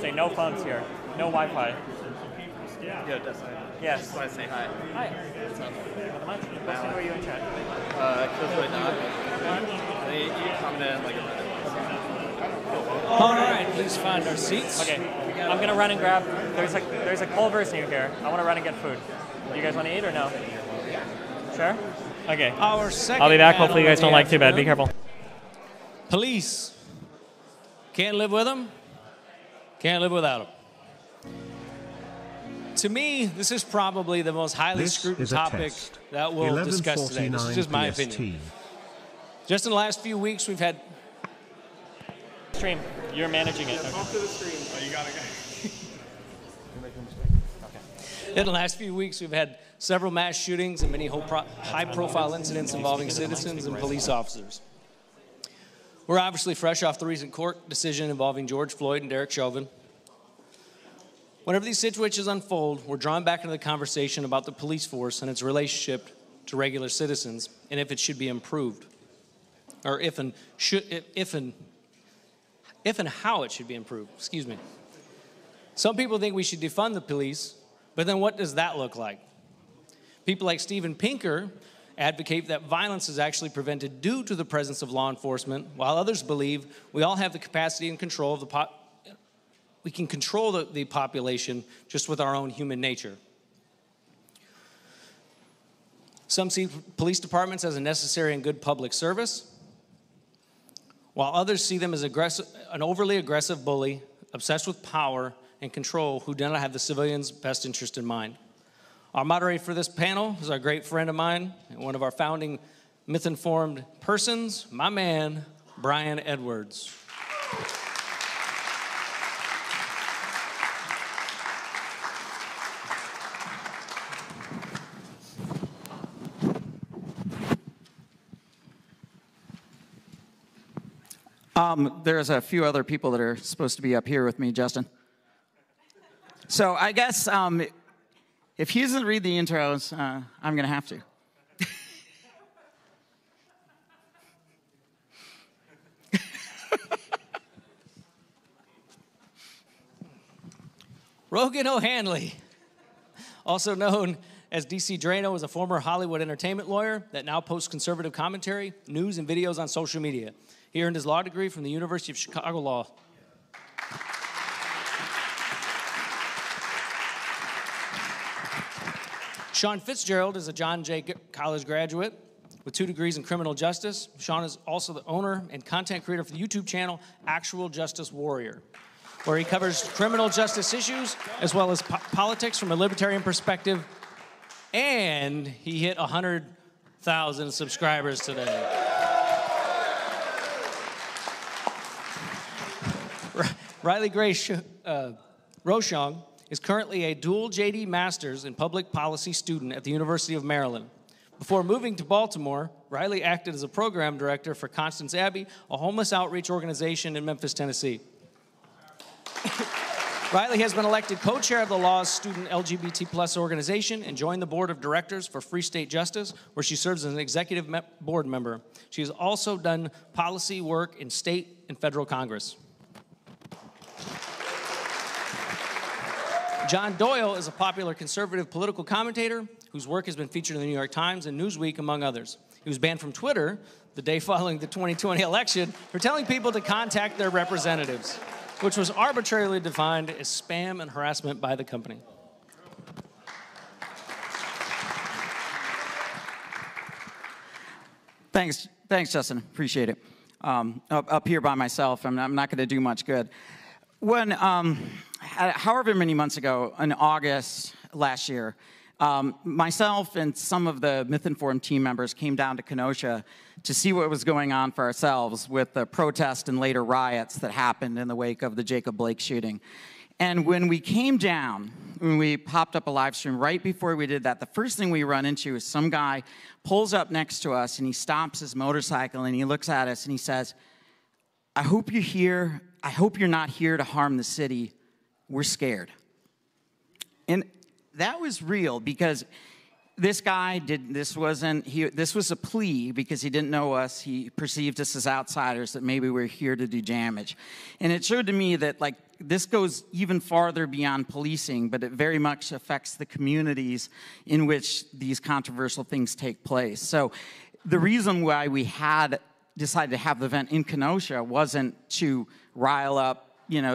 Say no phones here. No Wi-Fi. Yeah, definitely. Yes. Just want to say hi. Hi. Not much. What city were you in chat? Close not. You comment like a minute. All right, please find our seats. Okay. I'm gonna run and grab. There's a Culver's near here. I want to run and get food. Do you guys want to eat or no? Sure. Okay. Our second I'll be back. panel Hopefully you guys of the don't like too bad. Be afternoon. careful. Police. Can't live with them. Can't live without them. To me, this is probably the most highly scrutinized topic that we'll discuss today. This is just my opinion. Just in the last few weeks, we've had... Stream. You're managing it. Talk to the stream. Oh, you got to go. In the last few weeks, we've had several mass shootings and many high-profile incidents involving citizens and police officers. We're obviously fresh off the recent court decision involving George Floyd and Derek Chauvin. Whenever these situations unfold, we're drawn back into the conversation about the police force and its relationship to regular citizens and if it should be improved, or if and how it should be improved. Excuse me. Some people think we should defund the police, but then what does that look like? People like Steven Pinker advocate that violence is actually prevented due to the presence of law enforcement, while others believe we all have the capacity and control of we can control the population just with our own human nature. Some see police departments as a necessary and good public service, while others see them as an overly aggressive bully, obsessed with power and control, who do not have the civilians' best interest in mind. Our moderator for this panel is our great friend of mine and one of our founding myth-informed persons, my man, Brian Edwards. There's a few other people that are supposed to be up here with me, Justin. So I guess if he doesn't read the intros, I'm going to have to. Rogan O'Hanley, also known as DC Drano, is a former Hollywood entertainment lawyer that now posts conservative commentary, news, and videos on social media. He earned his law degree from the University of Chicago Law. Sean Fitzgerald is a John Jay College graduate with 2 degrees in criminal justice. Sean is also the owner and content creator for the YouTube channel Actual Justice Warrior, where he covers criminal justice issues as well as politics from a libertarian perspective. And he hit 100,000 subscribers today. Riley Grace Rochong is currently a dual JD Masters in Public Policy student at the University of Maryland. Before moving to Baltimore, Riley acted as a program director for Constance Abbey, a homeless outreach organization in Memphis, Tennessee. Riley has been elected co-chair of the Law's student LGBT+ organization and joined the board of directors for Free State Justice, where she serves as an executive board member. She has also done policy work in state and federal Congress. John Doyle is a popular conservative political commentator whose work has been featured in the New York Times and Newsweek, among others. He was banned from Twitter the day following the 2020 election for telling people to contact their representatives, which was arbitrarily defined as spam and harassment by the company. Thanks, Justin. Appreciate it. Up here by myself, I'm not going to do much good. When, however many months ago, in August last year, myself and some of the Myth-Informed team members came down to Kenosha to see what was going on for ourselves with the protest and later riots that happened in the wake of the Jacob Blake shooting. And when we came down, when we popped up a live stream, right before we did that, the first thing we run into is some guy pulls up next to us and he stops his motorcycle and he looks at us and he says, I hope you're here. I hope you're not here to harm the city. We're scared. And that was real because this guy this was a plea because he didn't know us. He perceived us as outsiders, that maybe we're here to do damage. And it showed to me that, like, this goes even farther beyond policing, but it very much affects the communities in which these controversial things take place. So the reason why we had decided to have the event in Kenosha wasn't to rile up,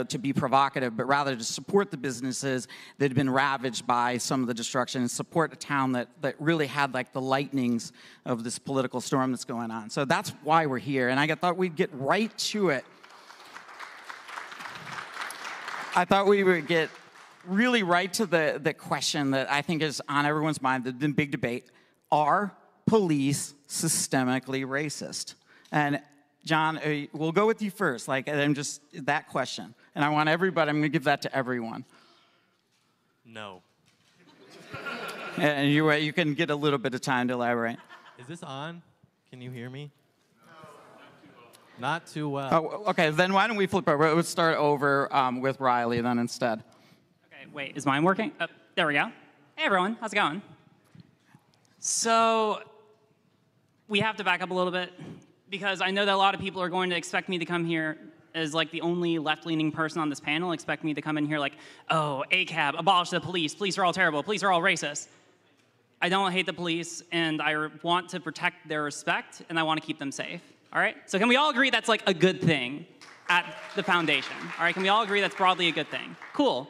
to be provocative, but rather to support the businesses that had been ravaged by some of the destruction and support a town that really had, like, the lightnings of this political storm that's going on. So that's why we're here, and I thought we'd get right to it. I thought we would get really right to the question that I think is on everyone's mind, the big debate. Are police systemically racist? And John, we'll go with you first. And just that question, and I want everybody. I'm going to give that to everyone. No. And you can get a little bit of time to elaborate. Is this on? Can you hear me? Not too well. Oh, okay. Then why don't we flip over? Let's start over with Riley then instead. Okay. Wait. Is mine working? There we go. Hey everyone. How's it going? So we have to back up a little bit, because I know that a lot of people are going to expect me to come here as, like, the only left-leaning person on this panel, expect me to come in here like, oh, ACAB, abolish the police are all terrible, police are all racist. I don't hate the police, and I want to protect their respect, and I want to keep them safe, all right? So can we all agree that's, like, a good thing at the foundation, all right? Can we all agree that's broadly a good thing? Cool,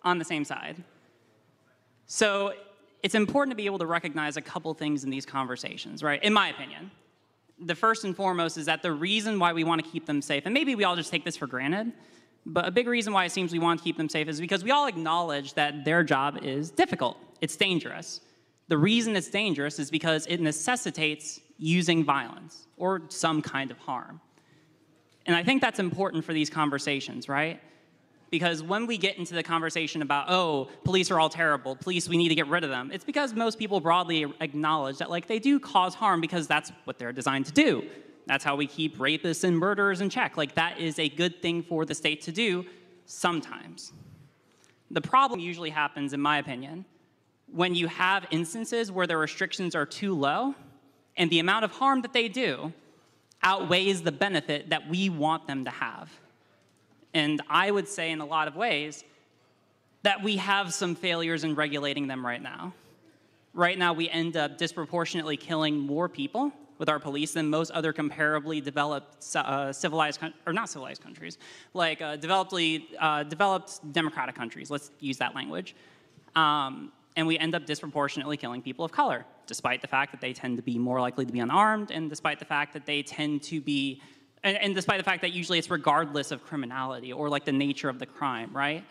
on the same side. So it's important to be able to recognize a couple things in these conversations, right, in my opinion. The first and foremost is that the reason why we want to keep them safe, and maybe we all just take this for granted, but a big reason why it seems we want to keep them safe is because we all acknowledge that their job is difficult. It's dangerous. The reason it's dangerous is because it necessitates using violence or some kind of harm. And I think that's important for these conversations, right? Because when we get into the conversation about, oh, police are all terrible, police, we need to get rid of them, it's because most people broadly acknowledge that, like, they do cause harm because that's what they're designed to do. That's how we keep rapists and murderers in check. Like, that is a good thing for the state to do sometimes. The problem usually happens, in my opinion, when you have instances where the restrictions are too low and the amount of harm that they do outweighs the benefit that we want them to have. And I would say in a lot of ways that we have some failures in regulating them right now. Right now, we end up disproportionately killing more people with our police than most other comparably developed civilized, or not civilized countries, like developed democratic countries. Let's use that language. And we end up disproportionately killing people of color, despite the fact that they tend to be more likely to be unarmed, and despite the fact that they tend to be and despite the fact that usually it's regardless of criminality or, like, the nature of the crime, right?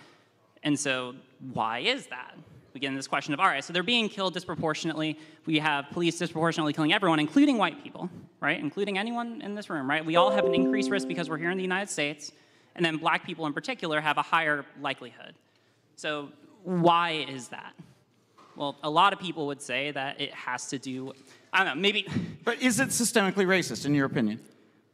And so why is that? We get into this question of, all right, so they're being killed disproportionately. We have police disproportionately killing everyone, including white people, right? Including anyone in this room, right? We all have an increased risk because we're here in the United States, and then black people in particular have a higher likelihood. So why is that? Well, a lot of people would say that it has to do, I don't know, maybe. But is it systemically racist, in your opinion?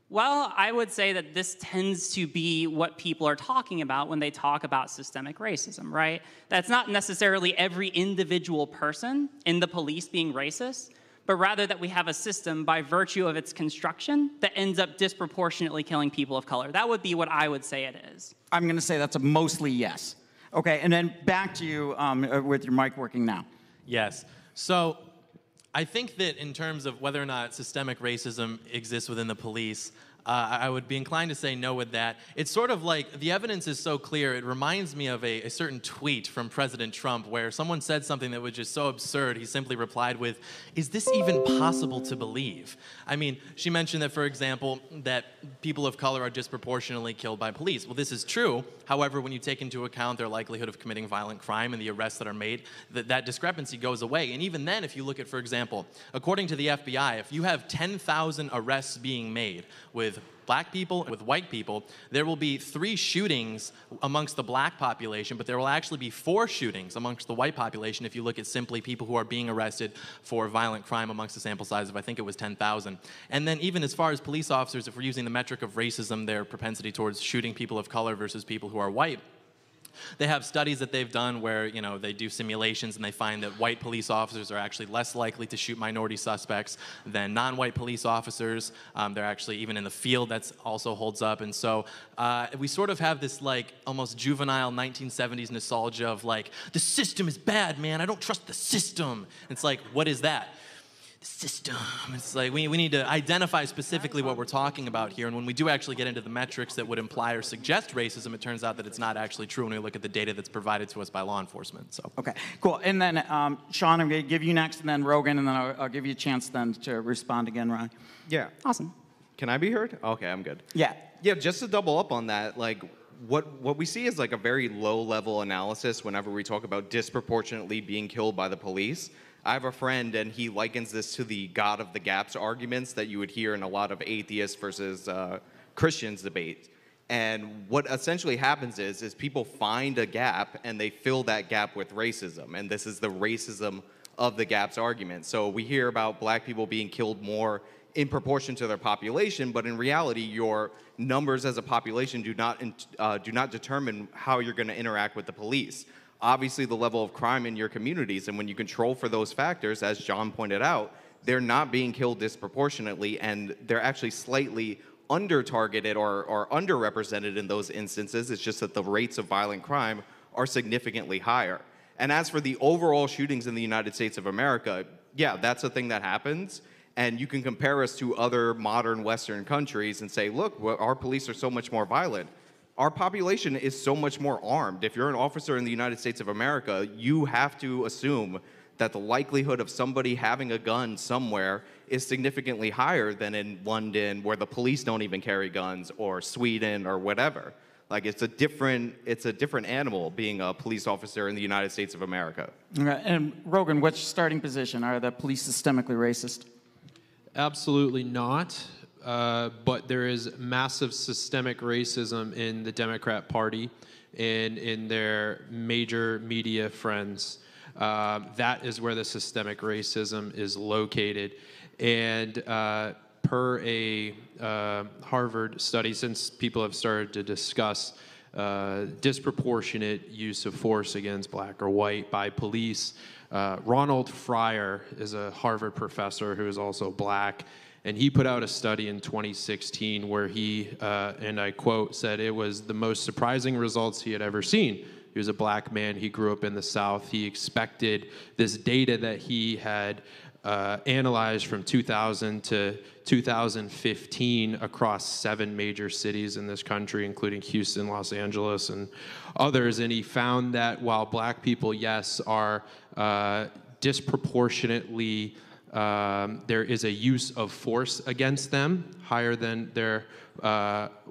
Well, I would say that this tends to be what people are talking about when they talk about systemic racism, right? That's not necessarily every individual person in the police being racist, but rather that we have a system by virtue of its construction that ends up disproportionately killing people of color. That would be what I would say it is. I'm going to say that's a mostly yes. Okay, and then back to you with your mic working now. Yes. So I think that in terms of whether or not systemic racism exists within the police, I would be inclined to say no with that. It's sort of like the evidence is so clear, it reminds me of a certain tweet from President Trump where someone said something that was just so absurd, he simply replied with, "Is this even possible to believe?" I mean, she mentioned that, for example, that people of color are disproportionately killed by police. Well, this is true. However, when you take into account their likelihood of committing violent crime and the arrests that are made, that discrepancy goes away. And even then, if you look at, for example, according to the FBI, if you have 10,000 arrests being made with black people and with white people, there will be 3 shootings amongst the black population, but there will actually be 4 shootings amongst the white population if you look at simply people who are being arrested for violent crime amongst a sample size of, I think it was 10,000. And then even as far as police officers, if we're using the metric of racism, their propensity towards shooting people of color versus people who are white, They have studies that they've done where, they do simulations and they find that white police officers are actually less likely to shoot minority suspects than non-white police officers. They're actually, even in the field, that's also holds up. And so we sort of have this like almost juvenile 1970s nostalgia of like, the system is bad, man. I don't trust the system. It's like, what is that? System. It's like we need to identify specifically what we're talking about here, and when we do actually get into the metrics that would imply or suggest racism, it turns out that it's not actually true when we look at the data that's provided to us by law enforcement. So Okay, cool. And then Sean, I'm going to give you next, and then Rogan, and then I'll give you a chance then to respond again, Ron. Yeah. Awesome. Can I be heard? Okay, I'm good. Yeah. Yeah, just to double up on that, like what we see is like a very low-level analysis whenever we talk about disproportionately being killed by the police. I have a friend, and he likens this to the God of the gaps arguments that you would hear in a lot of atheists versus Christians debates. And what essentially happens is people find a gap, and they fill that gap with racism. And this is the racism of the gaps argument. So we hear about black people being killed more in proportion to their population, but in reality, your numbers as a population do not determine how you're going to interact with the police. Obviously, the level of crime in your communities, and when you control for those factors, as John pointed out, they're not being killed disproportionately, and they're actually slightly under-targeted or underrepresented in those instances. It's just that the rates of violent crime are significantly higher. And as for the overall shootings in the United States of America, yeah, that's a thing that happens. And you can compare us to other modern Western countries and say, look, our police are so much more violent. Our population is so much more armed. If you're an officer in the United States of America, you have to assume that the likelihood of somebody having a gun somewhere is significantly higher than in London, where the police don't even carry guns, or Sweden, or whatever. Like, it's a different animal being a police officer in the United States of America. Okay. And Rogan, what's your starting position? Are the police systemically racist? Absolutely not. But there is massive systemic racism in the Democrat Party and in their major media friends. That is where the systemic racism is located. And per a Harvard study, since people have started to discuss disproportionate use of force against black or white by police, Ronald Fryer is a Harvard professor who is also black. And he put out a study in 2016 where he, and I quote, said it was the most surprising results he had ever seen. He was a black man. He grew up in the South. He expected this data that he had analyzed from 2000 to 2015 across 7 major cities in this country, including Houston, Los Angeles, and others. And he found that while black people, yes, are disproportionately there is a use of force against them higher than their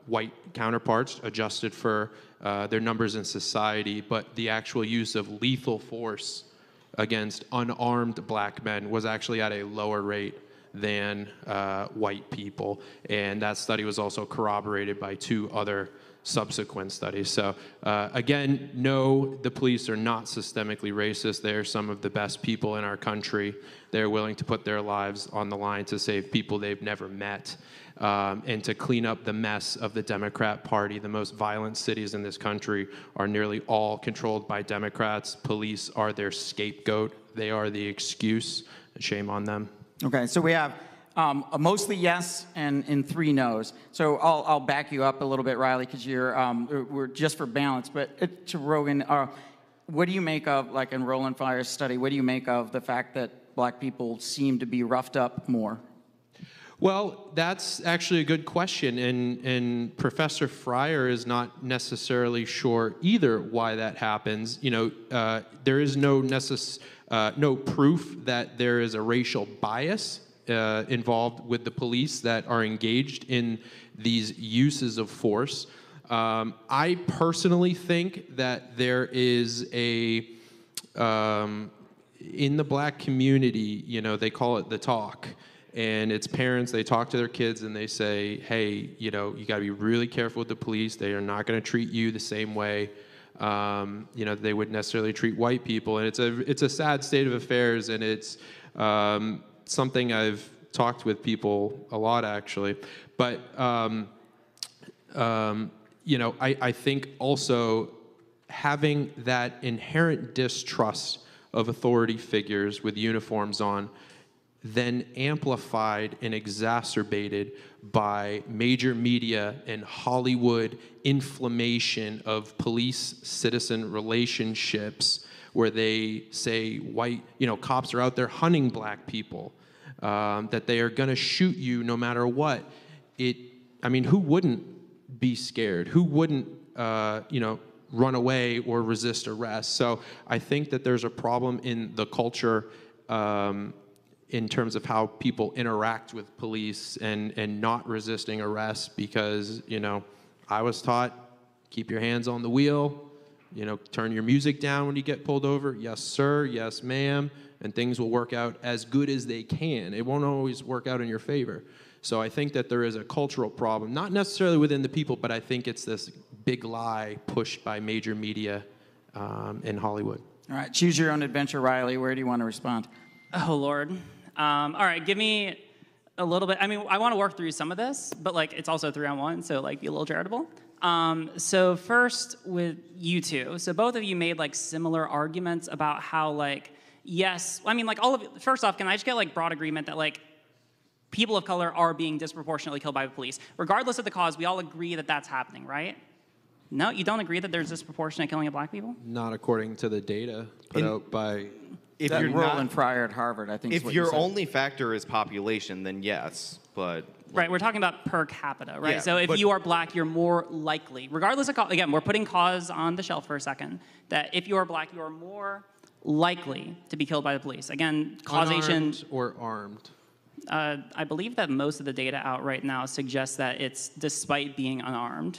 white counterparts, adjusted for their numbers in society, but the actual use of lethal force against unarmed black men was actually at a lower rate than white people. And that study was also corroborated by 2 other subsequent studies. So again, no, the police are not systemically racist. They're some of the best people in our country. They're willing to put their lives on the line to save people they've never met, and to clean up the mess of the Democrat Party. The most violent cities in this country are nearly all controlled by Democrats. Police are their scapegoat. They are the excuse. Shame on them. Okay, so we have a mostly yes and 3 no's. So I'll back you up a little bit, Riley, because we're just for balance. But to Rogan, what do you make of, like in Roland Fryer's study, what do you make of the fact that black people seem to be roughed up more? Well, that's actually a good question, and Professor Fryer is not necessarily sure either why that happens. There is no proof that there is a racial bias involved with the police that are engaged in these uses of force. I personally think that there is in the black community, they call it the talk. And it's parents, they talk to their kids and they say, hey, you got to be really careful with the police. They are not going to treat you the same way they would necessarily treat white people. And it's a sad state of affairs, and it's something I've talked with people a lot, actually. But, I think also having that inherent distrust of authority figures with uniforms on, then amplified and exacerbated by major media and Hollywood inflammation of police-citizen relationships, where they say white, cops are out there hunting black people, that they are going to shoot you no matter what. Who wouldn't be scared? Who wouldn't, run away or resist arrest? So I think that there's a problem in the culture in terms of how people interact with police and not resisting arrest, because, I was taught, keep your hands on the wheel, turn your music down when you get pulled over. Yes, sir. Yes, ma'am. And things will work out as good as they can. It won't always work out in your favor. So I think that there is a cultural problem, not necessarily within the people, but I think it's this big lie pushed by major media in Hollywood. All right, choose your own adventure, Riley. Where do you want to respond? Oh, Lord. All right, give me a little bit. I want to work through some of this, but it's also 3-on-1, so be a little charitable. So first with you two. So both of you made similar arguments about how yes, all of it. First off, can I just get broad agreement that people of color are being disproportionately killed by the police, regardless of the cause? We all agree that that's happening, right? No, you don't agree that there's disproportionate killing of black people? Not according to the data put out by. If you're Roland Fryer at Harvard, I think. If your only factor is population, then yes, but. Right, we're talking about per capita, right? Yeah, so if you are black, you're more likely, regardless of, again, we're putting cause on the shelf for a second, that if you are black, you are more likely to be killed by the police. Again, causation. Unarmed or armed? I believe that most of the data out right now suggests that it's despite being unarmed.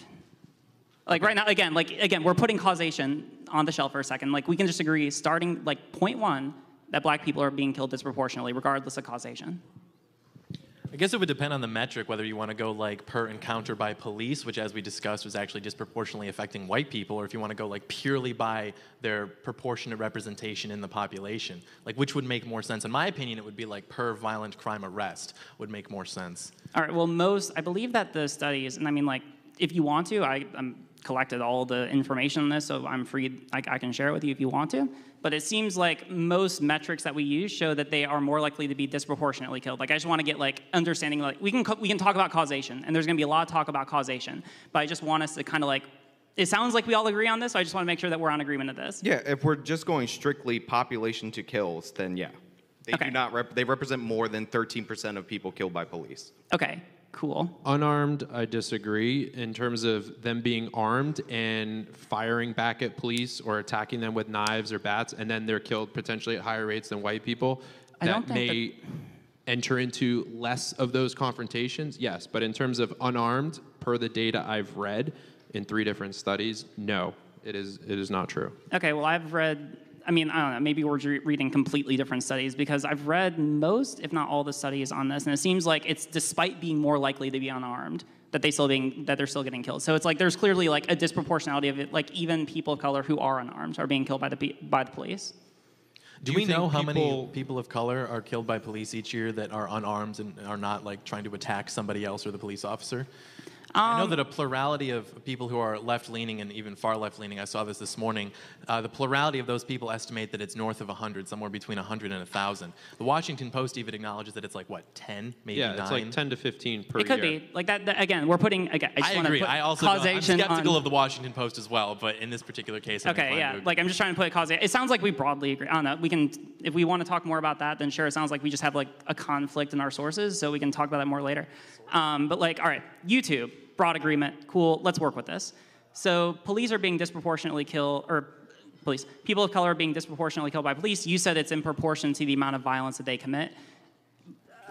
Right now, again, we're putting causation on the shelf for a second. We can just agree, starting point one, that black people are being killed disproportionately, regardless of causation. I guess it would depend on the metric, whether you want to go per encounter by police, which as we discussed was actually disproportionately affecting white people, or if you want to go purely by their proportionate representation in the population. Which would make more sense? In my opinion, it would be per violent crime arrest would make more sense. All right, well, I believe that the studies, and if you want to, I'm collected all the information on this, so I'm free, I can share it with you if you want to. But it seems like most metrics that we use show that they are more likely to be disproportionately killed. I just want to get understanding, we can talk about causation, and there's going to be a lot of talk about causation, but I just want us to kind of it sounds like we all agree on this, so I just want to make sure that we're on agreement of this. Yeah, if we're just going strictly population to kills, then yeah. They do not they represent more than 13% of people killed by police. Okay. Cool. Unarmed, I disagree. In terms of them being armed and firing back at police or attacking them with knives or bats, and then they're killed potentially at higher rates than white people, that may enter into less of those confrontations, yes. But in terms of unarmed, per the data I've read in 3 different studies, no, it is not true. Okay, well, I've read, I don't know, maybe we're reading completely different studies, because I've read most, if not all, the studies on this, and it seems like it's despite being more likely to be unarmed, that they're still getting killed. So it's there's clearly a disproportionality of it, even people of color who are unarmed are being killed by the police. Do we know how many people of color are killed by police each year that are unarmed and are not trying to attack somebody else or the police officer? I know that a plurality of people who are left-leaning and even far left-leaning, I saw this morning, the plurality of those people estimate that it's north of 100, somewhere between 100 and 1,000. The Washington Post even acknowledges that it's 10, maybe 9? Yeah, it's 10 to 15 per year. It could be. That again, we're putting, I agree. Put I also causation I'm skeptical of the Washington Post as well, but in this particular case, okay, yeah. I'm just trying to put causation. It sounds like we broadly agree. I don't know. We can, if we want to talk more about that, then sure, it sounds like we just have a conflict in our sources, so we can talk about that more later. But all right, YouTube. Broad agreement, cool, let's work with this. So police are being disproportionately killed, or people of color are being disproportionately killed by police. You said it's in proportion to the amount of violence that they commit.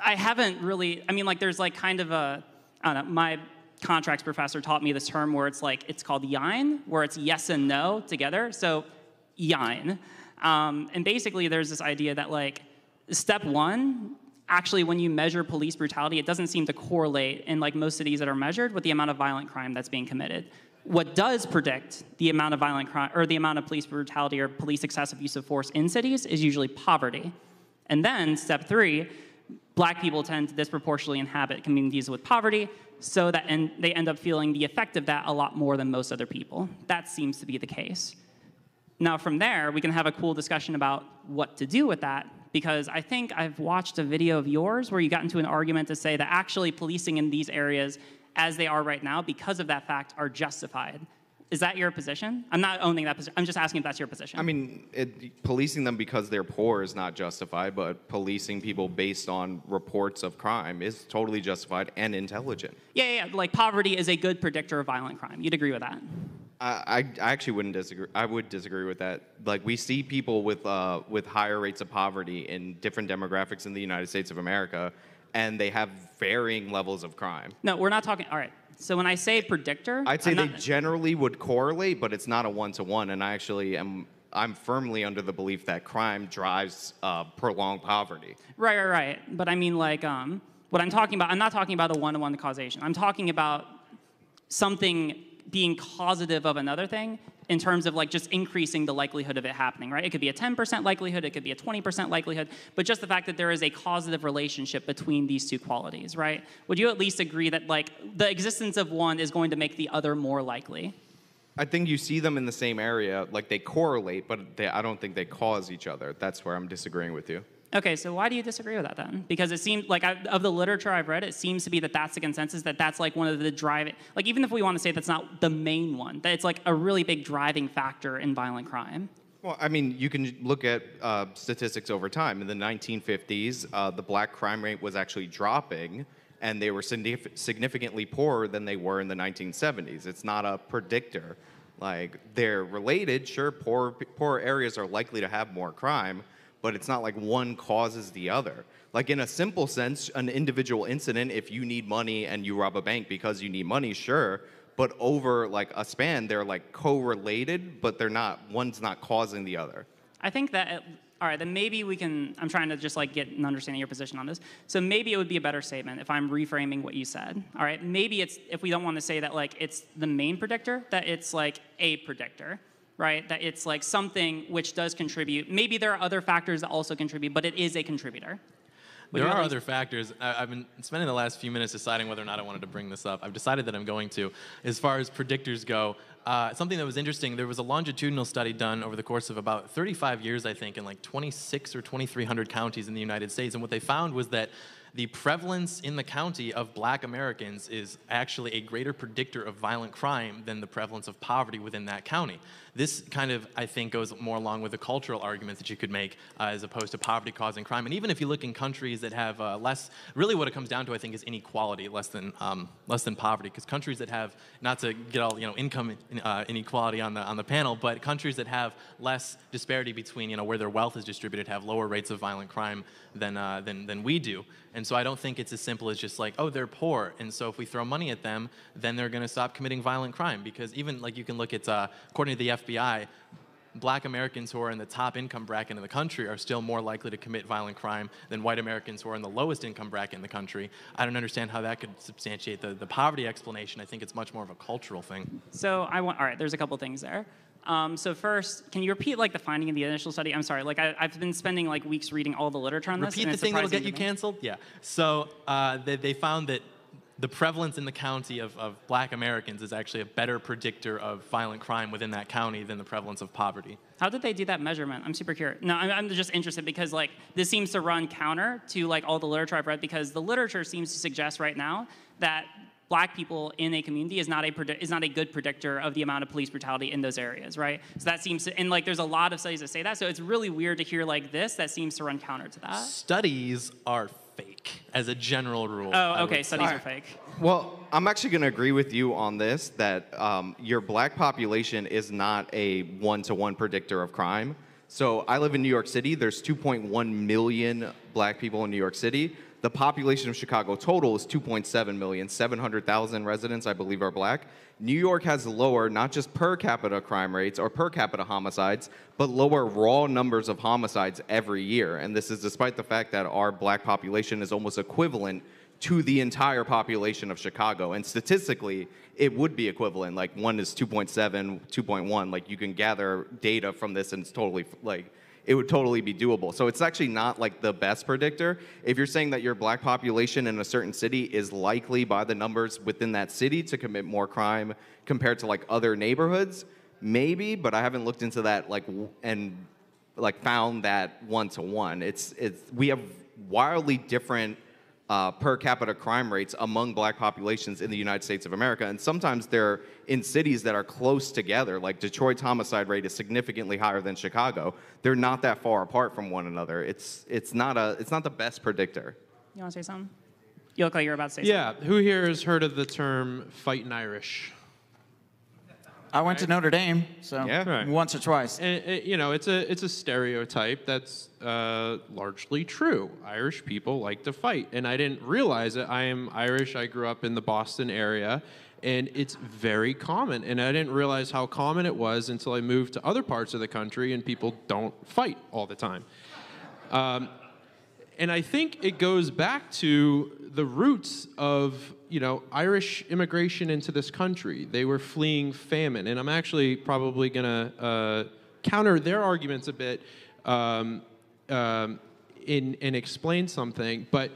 I haven't really, there's kind of a, I don't know, my contracts professor taught me this term where it's called YINE, where it's yes and no together, so YINE. And basically there's this idea that step one, actually, when you measure police brutality, it doesn't seem to correlate in most cities that are measured with the amount of violent crime that's being committed. What does predict the amount of violent crime or the amount of police brutality or police excessive use of force in cities is usually poverty. And then step 3, black people tend to disproportionately inhabit communities with poverty, so that they end up feeling the effect of that a lot more than most other people. That seems to be the case. Now from there, we can have a cool discussion about what to do with that, because I think I've watched a video of yours where you got into an argument to say that actually policing in these areas as they are right now, because of that fact, are justified. Is that your position? I'm not owning that position. I'm just asking if that's your position. I mean, policing them because they're poor is not justified, but policing people based on reports of crime is totally justified and intelligent. Yeah. Like poverty is a good predictor of violent crime. You'd agree with that? I actually wouldn't disagree. I would disagree with that. Like, we see people with higher rates of poverty in different demographics in the United States of America, and they have varying levels of crime. No, we're not talking. All right. So when I say predictor, I'd say they generally would correlate, but it's not a one-to-one. And I'm firmly under the belief that crime drives prolonged poverty. Right. But I mean, like, what I'm talking about, I'm not talking about a one-to-one causation. I'm talking about something being causative of another thing in terms of like just increasing the likelihood of it happening, right? It could be a 10% likelihood, it could be a 20% likelihood, but just the fact that there is a causative relationship between these two qualities, right? Would you at least agree that like the existence of one is going to make the other more likely? I think you see them in the same area, like they correlate, but I don't think they cause each other. That's where I'm disagreeing with you. Okay, so why do you disagree with that then? Because it seems like of the literature I've read, it seems to be that that's the consensus, that that's like one of the driving, like even if we want to say that's not the main one, that it's like a really big driving factor in violent crime. Well, I mean, you can look at statistics over time. In the 1950s, the black crime rate was actually dropping, and they were significantly poorer than they were in the 1970s. It's not a predictor. Like, they're related. Sure, poor areas are likely to have more crime, but it's not like one causes the other. Like, in a simple sense, an individual incident, if you need money and you rob a bank because you need money, sure, but over like a span, they're like correlated, but they're not, one's not causing the other. I think that, all right, then maybe we can, I'm trying to just like get an understanding of your position on this. So maybe it would be a better statement if I'm reframing what you said. All right, maybe it's, if we don't want to say that like it's the main predictor, that it's like a predictor. Right, that it's like something which does contribute. Maybe there are other factors that also contribute, but it is a contributor. There are other factors. I've been spending the last few minutes deciding whether or not I wanted to bring this up. I've decided that I'm going to. As far as predictors go, something that was interesting, there was a longitudinal study done over the course of about 35 years, I think, in like 26 or 2,300 counties in the United States. And what they found was that the prevalence in the county of black Americans is actually a greater predictor of violent crime than the prevalence of poverty within that county. This kind of, I think, goes more along with the cultural argument that you could make as opposed to poverty causing crime. And even if you look in countries that have less, really what it comes down to, I think, is inequality, less than poverty. Because countries that have, not to get all income inequality on the panel, but countries that have less disparity between where their wealth is distributed have lower rates of violent crime than we do. And so I don't think it's as simple as just like, oh, they're poor, and so if we throw money at them, then they're going to stop committing violent crime. Because even like you can look at, according to the FBI, black Americans who are in the top income bracket in the country are still more likely to commit violent crime than white Americans who are in the lowest income bracket in the country. I don't understand how that could substantiate the poverty explanation. I think it's much more of a cultural thing. So all right, there's a couple things there. So first, can you repeat like the finding in the initial study? I'm sorry, like I've been spending like weeks reading all the literature on this. Repeat the thing that'll get you canceled? Yeah. So they found that the prevalence in the county of black Americans is actually a better predictor of violent crime within that county than the prevalence of poverty. How did they do that measurement? I'm super curious. No, I'm just interested because like this seems to run counter to like all the literature I've read, because the literature seems to suggest right now that black people in a community is not a good predictor of the amount of police brutality in those areas, right? So that seems to, and like there's a lot of studies that say that, so it's really weird to hear like this that seems to run counter to that. Studies are fake as a general rule. Oh, okay, studies are fake. Well, I'm actually going to agree with you on this, that your black population is not a one-to-one predictor of crime. So I live in New York City. There's 2.1 million black people in New York City. The population of Chicago total is 2.7 million. 700,000 residents, I believe, are black. New York has lower, not just per capita crime rates or per capita homicides, but lower raw numbers of homicides every year. And this is despite the fact that our black population is almost equivalent to the entire population of Chicago. And statistically, it would be equivalent. Like, one is 2.7, 2.1. Like, you can gather data from this, and it's totally, like, it would totally be doable. So it's actually not like the best predictor. If you're saying that your black population in a certain city is likely by the numbers within that city to commit more crime compared to like other neighborhoods, maybe, but I haven't looked into that and found that one-to-one. We have wildly different per capita crime rates among black populations in the United States of America, and sometimes they're in cities that are close together. Like Detroit's homicide rate is significantly higher than Chicago. They're not that far apart from one another. It's not the best predictor. You want to say something? You look like you're about to say something. Yeah, who here has heard of the term fighting Irish? I went to Notre Dame, so Right. once or twice. And, you know, it's a stereotype that's largely true. Irish people like to fight, and I didn't realize it. I am Irish. I grew up in the Boston area, and it's very common. And I didn't realize how common it was until I moved to other parts of the country, and people don't fight all the time. And I think it goes back to the roots of, you know, Irish immigration into this country. They were fleeing famine, and I'm actually probably going to counter their arguments a bit and explain something. But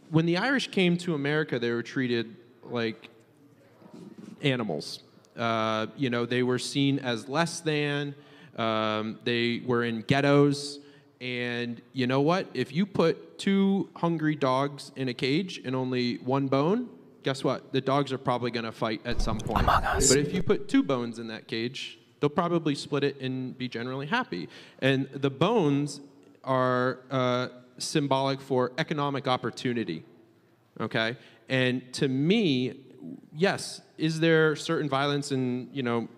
when the Irish came to America, they were treated like animals. You know, they were seen as less than. They were in ghettos. And you know what? If you put 2 hungry dogs in a cage and only 1 bone, guess what? The dogs are probably going to fight at some point. Among Us. But if you put 2 bones in that cage, they'll probably split it and be generally happy. And the bones are symbolic for economic opportunity. Okay? And to me, yes, is there certain violence in, you know,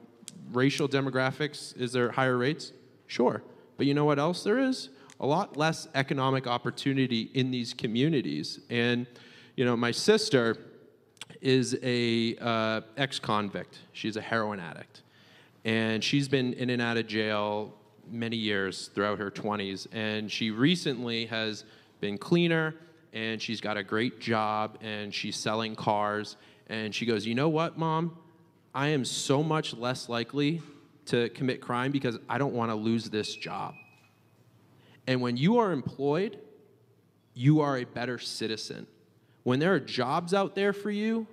racial demographics? Is there higher rates? Sure. But you know what else there is? A lot less economic opportunity in these communities. And, you know, my sister is a ex-convict. She's a heroin addict. And she's been in and out of jail many years throughout her 20s. And she recently has been cleaner, and she's got a great job, and she's selling cars. And she goes, you know what, Mom? I am so much less likely to commit crime because I don't want to lose this job. And when you are employed, you are a better citizen. When there are jobs out there for you,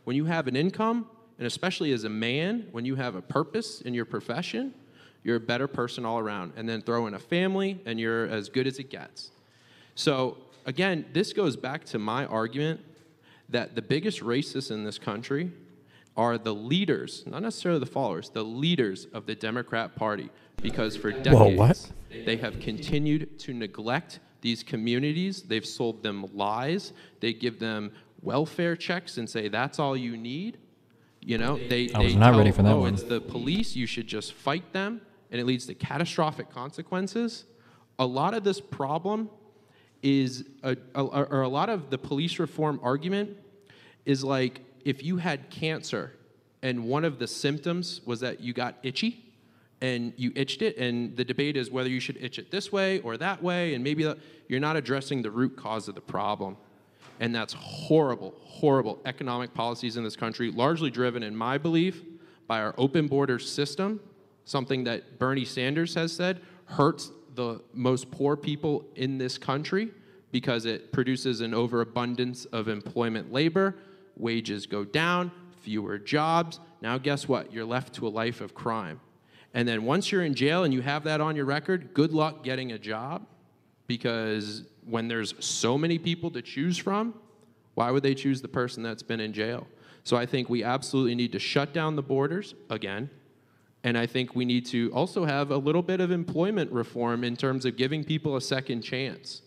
when you have an income, and especially as a man, when you have a purpose in your profession, you're a better person all around. And then throw in a family, and you're as good as it gets. So again, this goes back to my argument that the biggest racists in this country are the leaders, not necessarily the followers, the leaders of the Democrat Party. Because for decades, they have continued to neglect these communities. They've sold them lies. They give them welfare checks and say, that's all you need. You know, they I was not tell, ready for that oh, one. it's the police, you should just fight them, and it leads to catastrophic consequences. A lot of this problem is, or a lot of the police reform argument is like, if you had cancer and one of the symptoms was that you got itchy and you itched it, and the debate is whether you should itch it this way or that way, and maybe you're not addressing the root cause of the problem. And that's horrible, horrible economic policies in this country, largely driven, in my belief, by our open borders system, something that Bernie Sanders has said hurts the most poor people in this country because it produces an overabundance of employment labor, wages go down, fewer jobs. Now guess what? You're left to a life of crime. And then once you're in jail and you have that on your record, good luck getting a job, because when there's so many people to choose from, why would they choose the person that's been in jail? So I think we absolutely need to shut down the borders again. And I think we need to also have a little bit of employment reform in terms of giving people a second chance.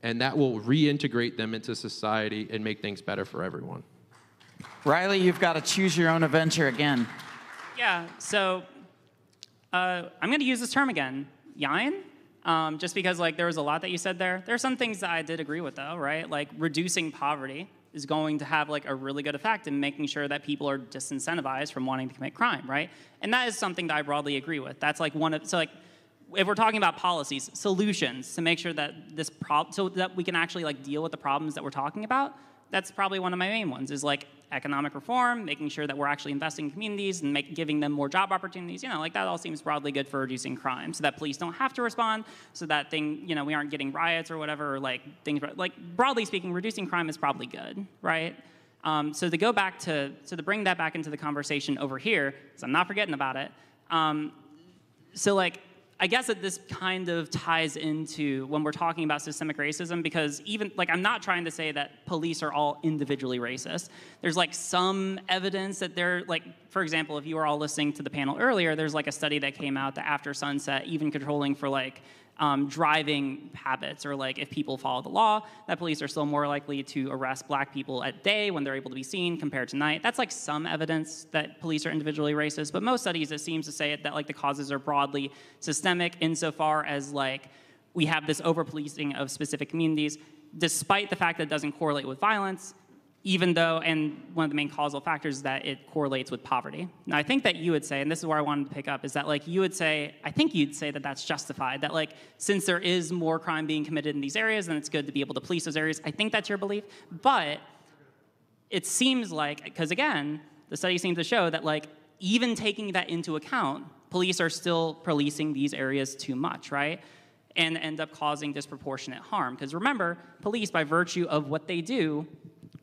And that will reintegrate them into society and make things better for everyone. Riley, you've got to choose your own adventure again. Yeah, so I'm going to use this term again, Yain, just because like there was a lot that you said there. There are some things that I did agree with, though, right? Like reducing poverty is going to have like a really good effect in making sure that people are disincentivized from wanting to commit crime, right? And that is something that I broadly agree with. That's like one of, so like, if we're talking about policies, solutions to make sure that this so that we can actually like deal with the problems that we're talking about, that's probably one of my main ones, is like economic reform, making sure that we're actually investing in communities and giving them more job opportunities. You know, like that all seems broadly good for reducing crime, so that police don't have to respond, so that we aren't getting riots or whatever, or like things, like broadly speaking, reducing crime is probably good, right? So to go back to bring that back into the conversation over here, because I'm not forgetting about it. So like, I guess that this kind of ties into when we're talking about systemic racism, because even, like, I'm not trying to say that police are all individually racist. There's like some evidence that they're, like, for example, if you were all listening to the panel earlier, there's like a study that came out that after sunset, even controlling for like driving habits, or like if people follow the law, that police are still more likely to arrest black people at day when they're able to be seen compared to night. That's like some evidence that police are individually racist, but most studies, it seems to say that like the causes are broadly systemic insofar as like we have this over-policing of specific communities, despite the fact that it doesn't correlate with violence, even though, and one of the main causal factors is that it correlates with poverty. Now, I think that you would say, and this is where I wanted to pick up, is that like you would say, I think you'd say that that's justified, that like since there is more crime being committed in these areas, then it's good to be able to police those areas. I think that's your belief, but it seems like, because again, the study seems to show that like even taking that into account, police are still policing these areas too much, right? And end up causing disproportionate harm. Because remember, police, by virtue of what they do,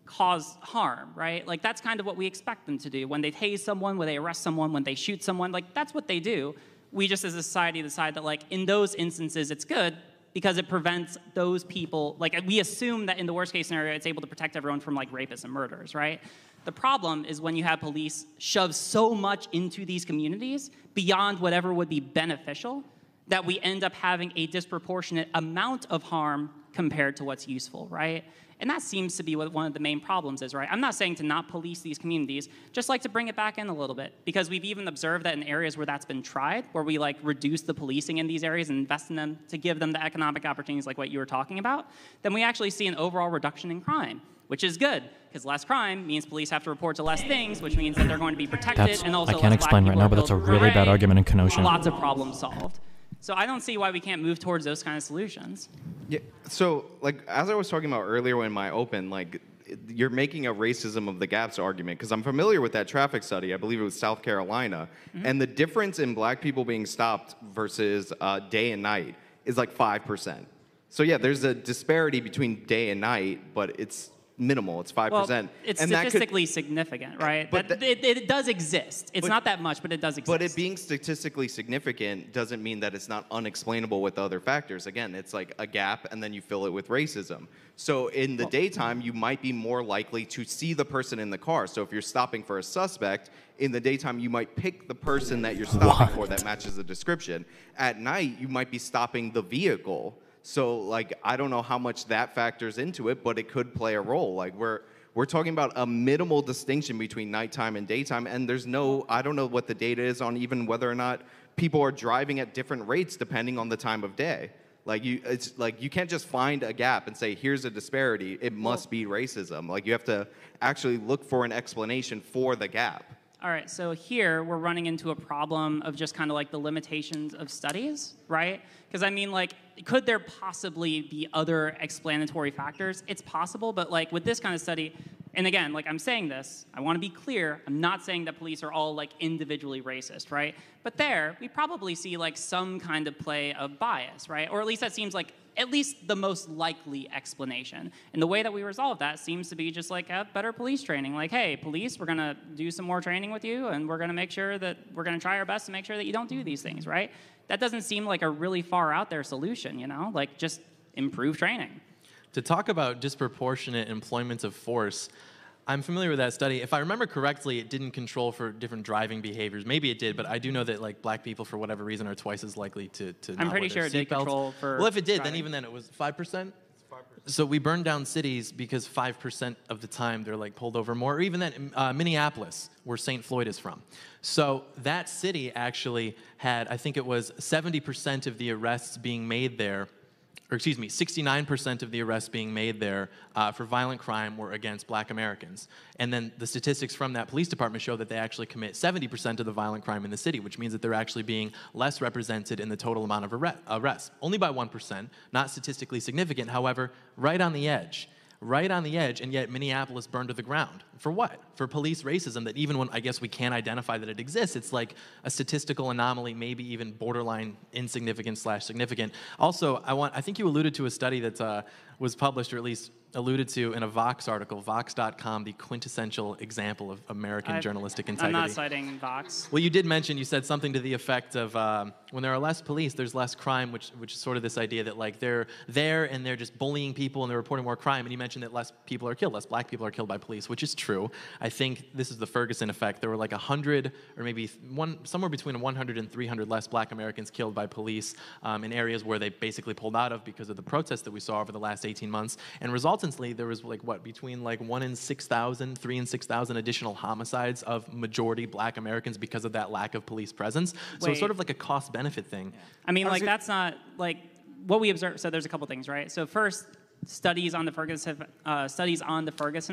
cause harm, right? Like that's kind of what we expect them to do. When they tase someone, when they arrest someone, when they shoot someone, like that's what they do. We just as a society decide that like in those instances it's good because it prevents those people, like we assume that in the worst case scenario it's able to protect everyone from like rapists and murderers, right? The problem is when you have police shove so much into these communities beyond whatever would be beneficial that we end up having a disproportionate amount of harm compared to what's useful, right? And that seems to be what one of the main problems is, right? I'm not saying to not police these communities, just like to bring it back in a little bit, because we've even observed that in areas where that's been tried, where we like reduce the policing in these areas and invest in them to give them the economic opportunities like what you were talking about, then we actually see an overall reduction in crime, which is good, because less crime means police have to report to less things, which means that they're going to be protected, and also I can't explain right now, but that's a really bad argument in Kenosha. Lots of problems solved. So I don't see why we can't move towards those kind of solutions. Yeah. So, like, as I was talking about earlier in my open, like, you're making a racism of the gaps argument, because I'm familiar with that traffic study. I believe it was South Carolina. Mm-hmm. And the difference in black people being stopped versus day and night is like 5%. So, yeah, there's a disparity between day and night, but it's minimal. It's 5%. Well, it's and statistically significant, right? But it does exist. It's not that much, but it does exist. But it being statistically significant doesn't mean that it's not unexplainable with other factors. Again, it's like a gap, and then you fill it with racism. So in the daytime, you might be more likely to see the person in the car. So if you're stopping for a suspect, in the daytime, you might pick the person that you're stopping for that matches the description. At night, you might be stopping the vehicle. So, like, I don't know how much that factors into it, but it could play a role. Like, we're talking about a minimal distinction between nighttime and daytime, and there's no, I don't know what the data is on even whether or not people are driving at different rates depending on the time of day. Like, it's like you can't just find a gap and say, here's a disparity. It must be racism. Like, you have to actually look for an explanation for the gap. All right, so here we're running into a problem of just kind of like the limitations of studies, right? Because I mean, like, could there possibly be other explanatory factors? It's possible, but like with this kind of study, and again, like I'm saying this, I want to be clear, I'm not saying that police are all like individually racist, right? But there, we probably see like some kind of play of bias, right? Or at least that seems like at least the most likely explanation. And the way that we resolve that seems to be just like a better police training. Like, hey, police, we're gonna do some more training with you, and we're gonna make sure that we're gonna try our best to make sure that you don't do these things, right? That doesn't seem like a really far out there solution, you know? Like, just improve training. To talk about disproportionate employment of force, I'm familiar with that study. If I remember correctly, it didn't control for different driving behaviors. Maybe it did, but I do know that like black people, for whatever reason, are twice as likely to I'm pretty sure it did control for. Well, if it did, driving. then even then it was 5%. So we burned down cities because 5% of the time they're like pulled over more. Or even then, Minneapolis, where St. Floyd is from. So that city actually had, I think it was 70% of the arrests being made there, or excuse me, 69% of the arrests being made there for violent crime were against black Americans. And then the statistics from that police department show that they actually commit 70% of the violent crime in the city, which means that they're actually being less represented in the total amount of arrests. Only by 1%, not statistically significant, however, right on the edge. Right on the edge, and yet Minneapolis burned to the ground. For what? For police racism that even when I guess we can't identify that it exists, it's like a statistical anomaly, maybe even borderline insignificant / significant. Also, I think you alluded to a study that was published, or at least alluded to in a Vox article, Vox.com, the quintessential example of American journalistic integrity. I'm not citing Vox. Well, you did mention, you said something to the effect of when there are less police, there's less crime, which is sort of this idea that like they're there and they're just bullying people and they're reporting more crime. And you mentioned that less people are killed, less black people are killed by police, which is true. I think this is the Ferguson effect. There were like 100 or maybe somewhere between 100 and 300 less black Americans killed by police in areas where they basically pulled out of because of the protests that we saw over the last 18 months. And resultantly, there was like what, between like 1 in 6,000, 3 in 6,000 additional homicides of majority black Americans because of that lack of police presence. So it's sort of like a cost-benefit thing. I mean, like that's not like what we observe. So there's a couple things, right? So first, studies on the Ferguson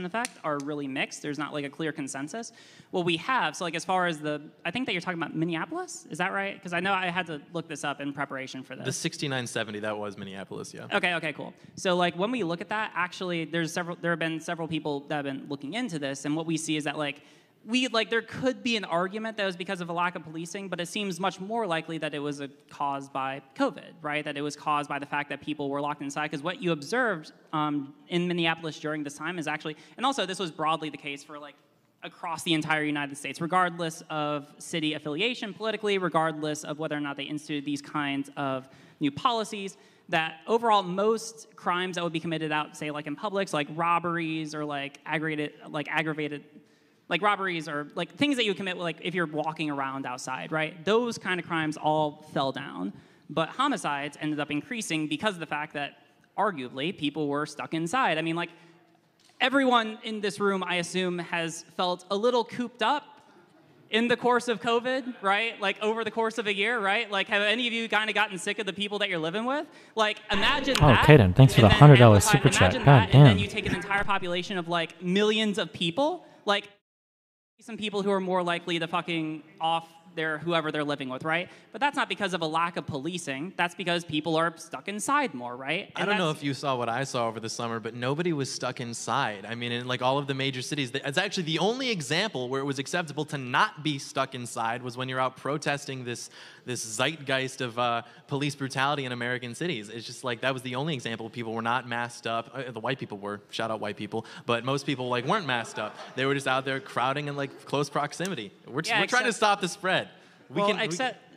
effect are really mixed. There's not like a clear consensus. What we have, so like as far as I think that you're talking about Minneapolis, is that right? Because I know I had to look this up in preparation for this. The 6970, that was Minneapolis, yeah. Okay, cool. So like when we look at that, actually there have been several people that have been looking into this, and what we see is that there could be an argument that it was because of a lack of policing, but it seems much more likely that it was caused by COVID, right? That it was caused by the fact that people were locked inside. Because what you observed in Minneapolis during this time is actually, and also this was broadly the case for like across the entire United States, regardless of city affiliation politically, regardless of whether or not they instituted these kinds of new policies, that overall most crimes that would be committed out, say like in Publix, like robberies or like aggravated like robberies or like things that you commit like if you're walking around outside, right? Those kind of crimes all fell down. But homicides ended up increasing because of the fact that arguably people were stuck inside. I mean, like everyone in this room, I assume, has felt a little cooped up in the course of COVID, right? Like over the course of a year, right? Like have any of you kind of gotten sick of the people that you're living with? Like imagine that. Oh, Kaden, thanks for the $100 super chat. God damn. And then you take an entire population of like millions of people, like some people who are more likely to fucking off whoever they're living with, right? But that's not because of a lack of policing. That's because people are stuck inside more, right? I don't know if you saw what I saw over the summer, but nobody was stuck inside. I mean, in like all of the major cities, it's actually the only example where it was acceptable to not be stuck inside was when you're out protesting this zeitgeist of police brutality in American cities. It's just like that was the only example. People were not masked up. The white people were, shout out white people, but most people like weren't masked up. They were just out there crowding in like close proximity. We're trying to stop the spread.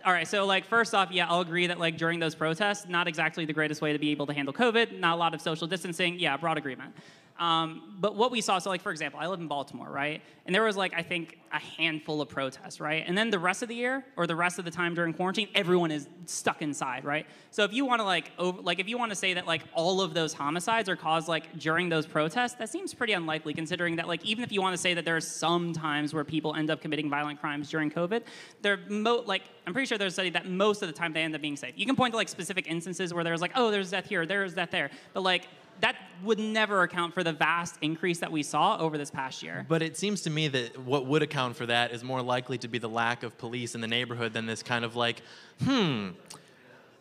All right, so like first off, yeah, I'll agree that like during those protests, not exactly the greatest way to be able to handle COVID, not a lot of social distancing, yeah, broad agreement. But what we saw, so like for example, I live in Baltimore, right? And there was like, I think a handful of protests, right? And then the rest of the year, or the rest of the time during quarantine, everyone is stuck inside, right? So if you want to if you want to say that like all of those homicides are caused like during those protests, that seems pretty unlikely considering that like even if you want to say that there are some times where people end up committing violent crimes during COVID, I'm pretty sure there's a study that most of the time they end up being safe. You can point to like specific instances where there's like, oh, there's death here, there's death there, but like that would never account for the vast increase that we saw over this past year. But it seems to me that what would account for that is more likely to be the lack of police in the neighborhood than this kind of like,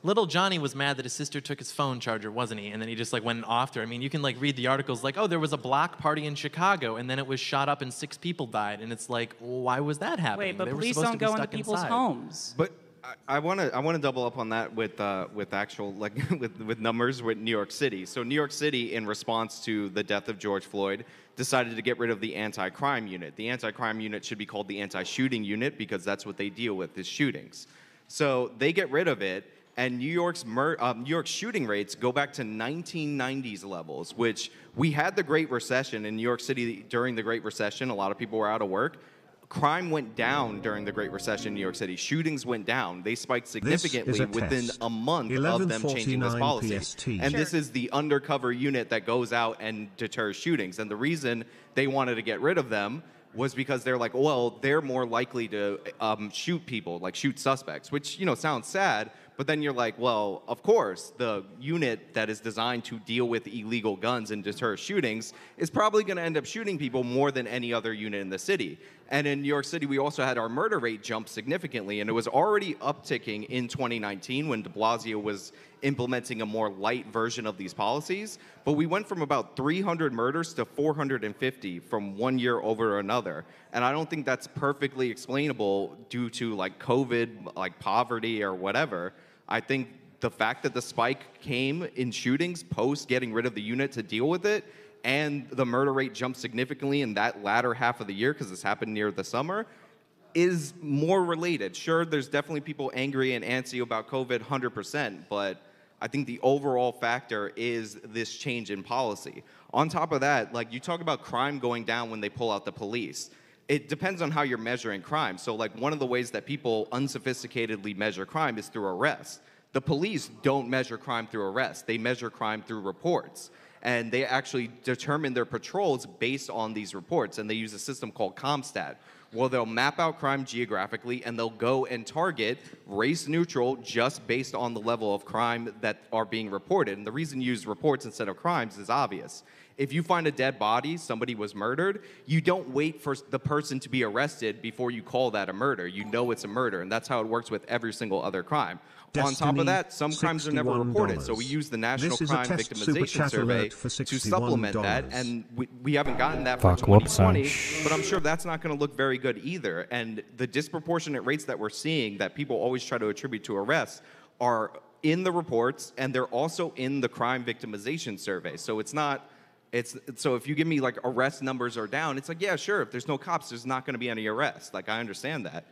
little Johnny was mad that his sister took his phone charger, wasn't he? And then he just like went off her. I mean, you can like read the articles like, oh, there was a block party in Chicago and then it was shot up and 6 people died. And it's like, well, why was that happening? Wait, but police don't go into people's homes. But I want to double up on that with actual like with numbers with New York City. So New York City, in response to the death of George Floyd, decided to get rid of the anti-crime unit. The anti-crime unit should be called the anti-shooting unit because that's what they deal with is shootings. So they get rid of it, and New York's shooting rates go back to 1990s levels, which we had the Great Recession in New York City during the Great Recession. A lot of people were out of work. Crime went down during the Great Recession in New York City. Shootings went down. They spiked significantly within a month of them changing this policy. PST. And this is the undercover unit that goes out and deters shootings. And the reason they wanted to get rid of them was because they're like, well, they're more likely to shoot people, like shoot suspects, which, sounds sad. But then you're like, well, of course, the unit that is designed to deal with illegal guns and deter shootings is probably going to end up shooting people more than any other unit in the city. And in New York City, we also had our murder rate jump significantly, and it was already upticking in 2019 when de Blasio was implementing a more light version of these policies. But we went from about 300 murders to 450 from one year over another. And I don't think that's perfectly explainable due to like COVID, like poverty or whatever. I think the fact that the spike came in shootings post getting rid of the unit to deal with it and the murder rate jumped significantly in that latter half of the year because this happened near the summer, is more related. Sure, there's definitely people angry and antsy about COVID, 100%, but I think the overall factor is this change in policy. On top of that, like you talk about crime going down when they pull out the police. It depends on how you're measuring crime. So like one of the ways that people unsophisticatedly measure crime is through arrests. The police don't measure crime through arrests. They measure crime through reports. And they actually determine their patrols based on these reports. And they use a system called CompStat, where they'll map out crime geographically and they'll go and target race neutral just based on the level of crime that are being reported. And the reason you use reports instead of crimes is obvious. If you find a dead body, somebody was murdered, you don't wait for the person to be arrested before you call that a murder. You know it's a murder, and that's how it works with every single other crime. On top of that, some crimes are never reported, so we use the National Crime Victimization Survey to supplement that, and we haven't gotten that for 2020, but I'm sure that's not going to look very good either. And the disproportionate rates that we're seeing that people always try to attribute to arrests are in the reports, and they're also in the Crime Victimization Survey. So it's not... so if you give me like arrest numbers are down, it's like, yeah, sure, if there's no cops, there's not going to be any arrests. Like, I understand that.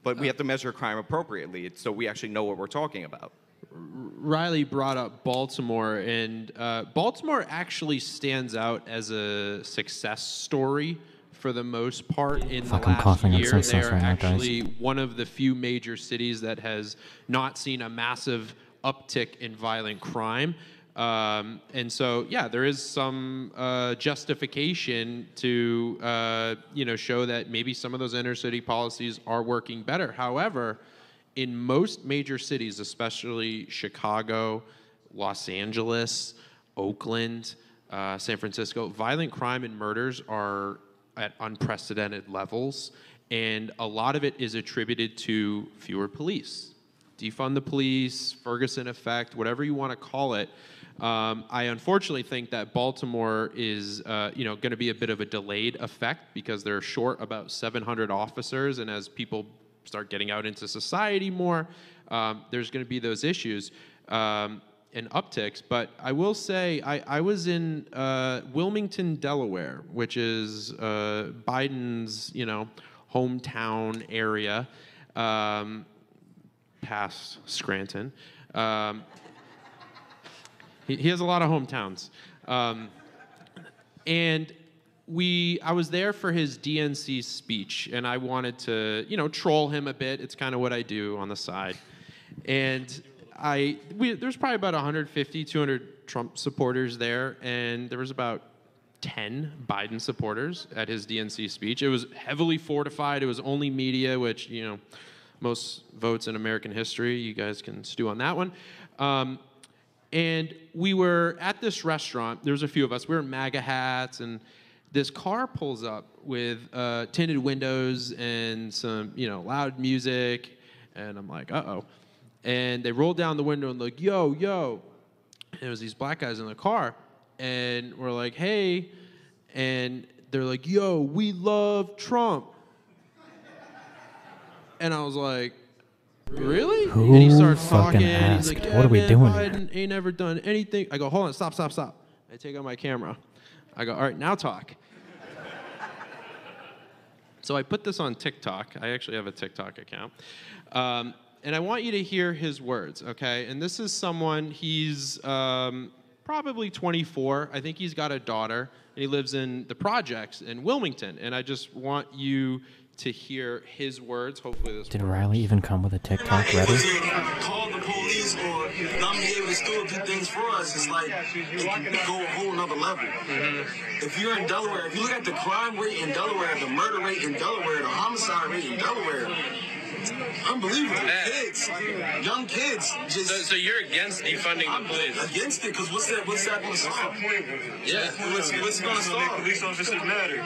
But we have to measure crime appropriately so we actually know what we're talking about. Riley brought up Baltimore, and Baltimore actually stands out as a success story for the most part in the last year. They are actually one of the few major cities that has not seen a massive uptick in violent crime. And so, yeah, there is some justification to, show that maybe some of those inner city policies are working better. However, in most major cities, especially Chicago, Los Angeles, Oakland, San Francisco, violent crime and murders are at unprecedented levels. And a lot of it is attributed to fewer police. Defund the police, Ferguson effect, whatever you want to call it. I unfortunately think that Baltimore is, going to be a bit of a delayed effect because they're short about 700 officers, and as people start getting out into society more, there's going to be those issues and upticks. But I will say, I was in Wilmington, Delaware, which is Biden's, hometown area, past Scranton. He has a lot of hometowns. And I was there for his DNC speech, and I wanted to, troll him a bit. It's kind of what I do on the side. And there's probably about 150, 200 Trump supporters there, and there was about 10 Biden supporters at his DNC speech. It was heavily fortified. It was only media, which, most votes in American history. You guys can stew on that one. And we were at this restaurant. There was a few of us. We were in MAGA hats, and this car pulls up with tinted windows and some, loud music. And I'm like, uh-oh. And they rolled down the window and like, yo, yo. And it was these black guys in the car. And we're like, hey. And they're like, yo, we love Trump. And I was like, really? Who and he starts talking. Asked? He's like, yeah, what are we doing Biden ain't never done anything. I go, hold on, stop. I take out my camera. I go, all right, now talk. So I put this on TikTok. I actually have a TikTok account. And I want you to hear his words, okay? And this is someone, he's probably 24. I think he's got a daughter, and he lives in the projects in Wilmington. And I just want you to hear his words. Hopefully this Did Riley even come with a TikTok ready? Call the police or not be able to still do things for us. It's like it can go a whole nother level. If you're in Delaware, if you look at the crime rate in Delaware, the murder rate in Delaware, the homicide rate in Delaware, unbelievable. Kids, young kids, just. So you're against defunding the police? Against it, because what's that going to solve? Yeah, what's going to solve? Police officers matter.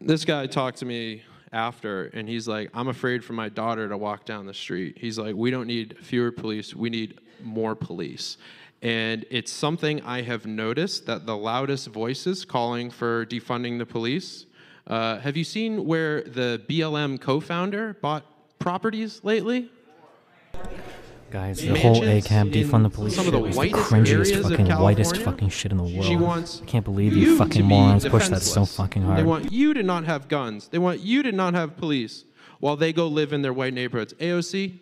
This guy talked to me after, and he's like, I'm afraid for my daughter to walk down the street. He's like, we don't need fewer police, we need more police. And it's something I have noticed, that the loudest voices calling for defunding the police. Have you seen where the BLM co-founder bought properties lately? Guys, the whole ACAB defund the police some shit of the was the whitest cringiest, areas of fucking whitest California. fucking shit in the world. She wants I can't believe you you to fucking be morons push that so defenseless. fucking They hard. want you to not have guns. They want you to not have police while they go live in their white neighborhoods. AOC,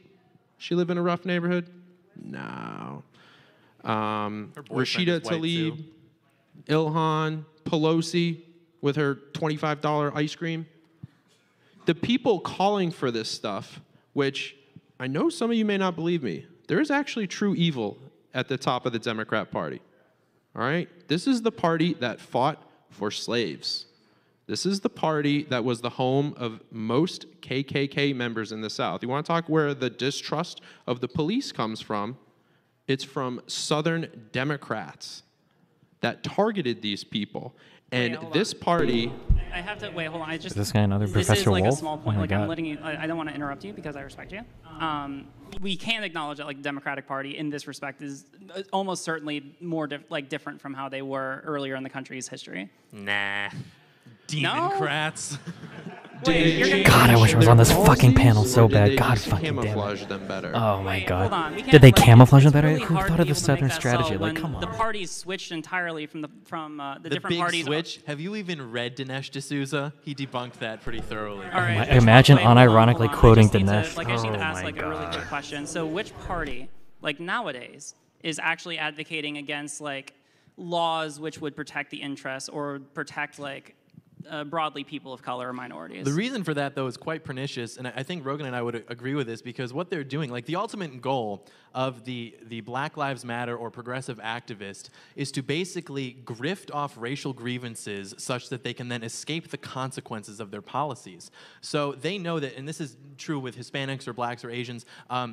she live in a rough neighborhood? No. Rashida Tlaib, Ilhan, Pelosi with her $25 ice cream. The people calling for this stuff, which I know some of you may not believe me, there is actually true evil at the top of the Democrat Party. All right? This is the party that fought for slaves. This is the party that was the home of most KKK members in the South. You want to talk where the distrust of the police comes from? It's from Southern Democrats that targeted these people. And this party... I have to, wait, hold on. Is this guy another This Professor is like Wolf? a small Oh point. my Like, God. I'm letting you, I don't want to interrupt you because I respect you. We can acknowledge that like the Democratic Party in this respect is almost certainly more different from how they were earlier in the country's history. Nah. Democrats. God, I wish I was on this fucking panel so bad. God fucking damn camouflage it. them better? Oh my Hold on. God. We Did can't, they like, camouflage them it's better? really Who hard to thought of be the able to Southern make that strategy? solid Like, when come on. The parties switched entirely from the different big parties. switch. Have you even read Dinesh D'Souza? He debunked that pretty thoroughly. All right, Imagine wait, hold on, unironically hold on. quoting I just need to- Dinesh. I just need to Oh ask my like a really God. quick question. So which party, like nowadays, is actually advocating against like laws which would protect the interests or protect like broadly people of color or minorities? The reason for that, though, is quite pernicious, and I think Rogan and I would agree with this, because what they're doing, like the ultimate goal of the Black Lives Matter or progressive activist is to basically grift off racial grievances such that they can then escape the consequences of their policies. So they know that, and this is true with Hispanics or blacks or Asians,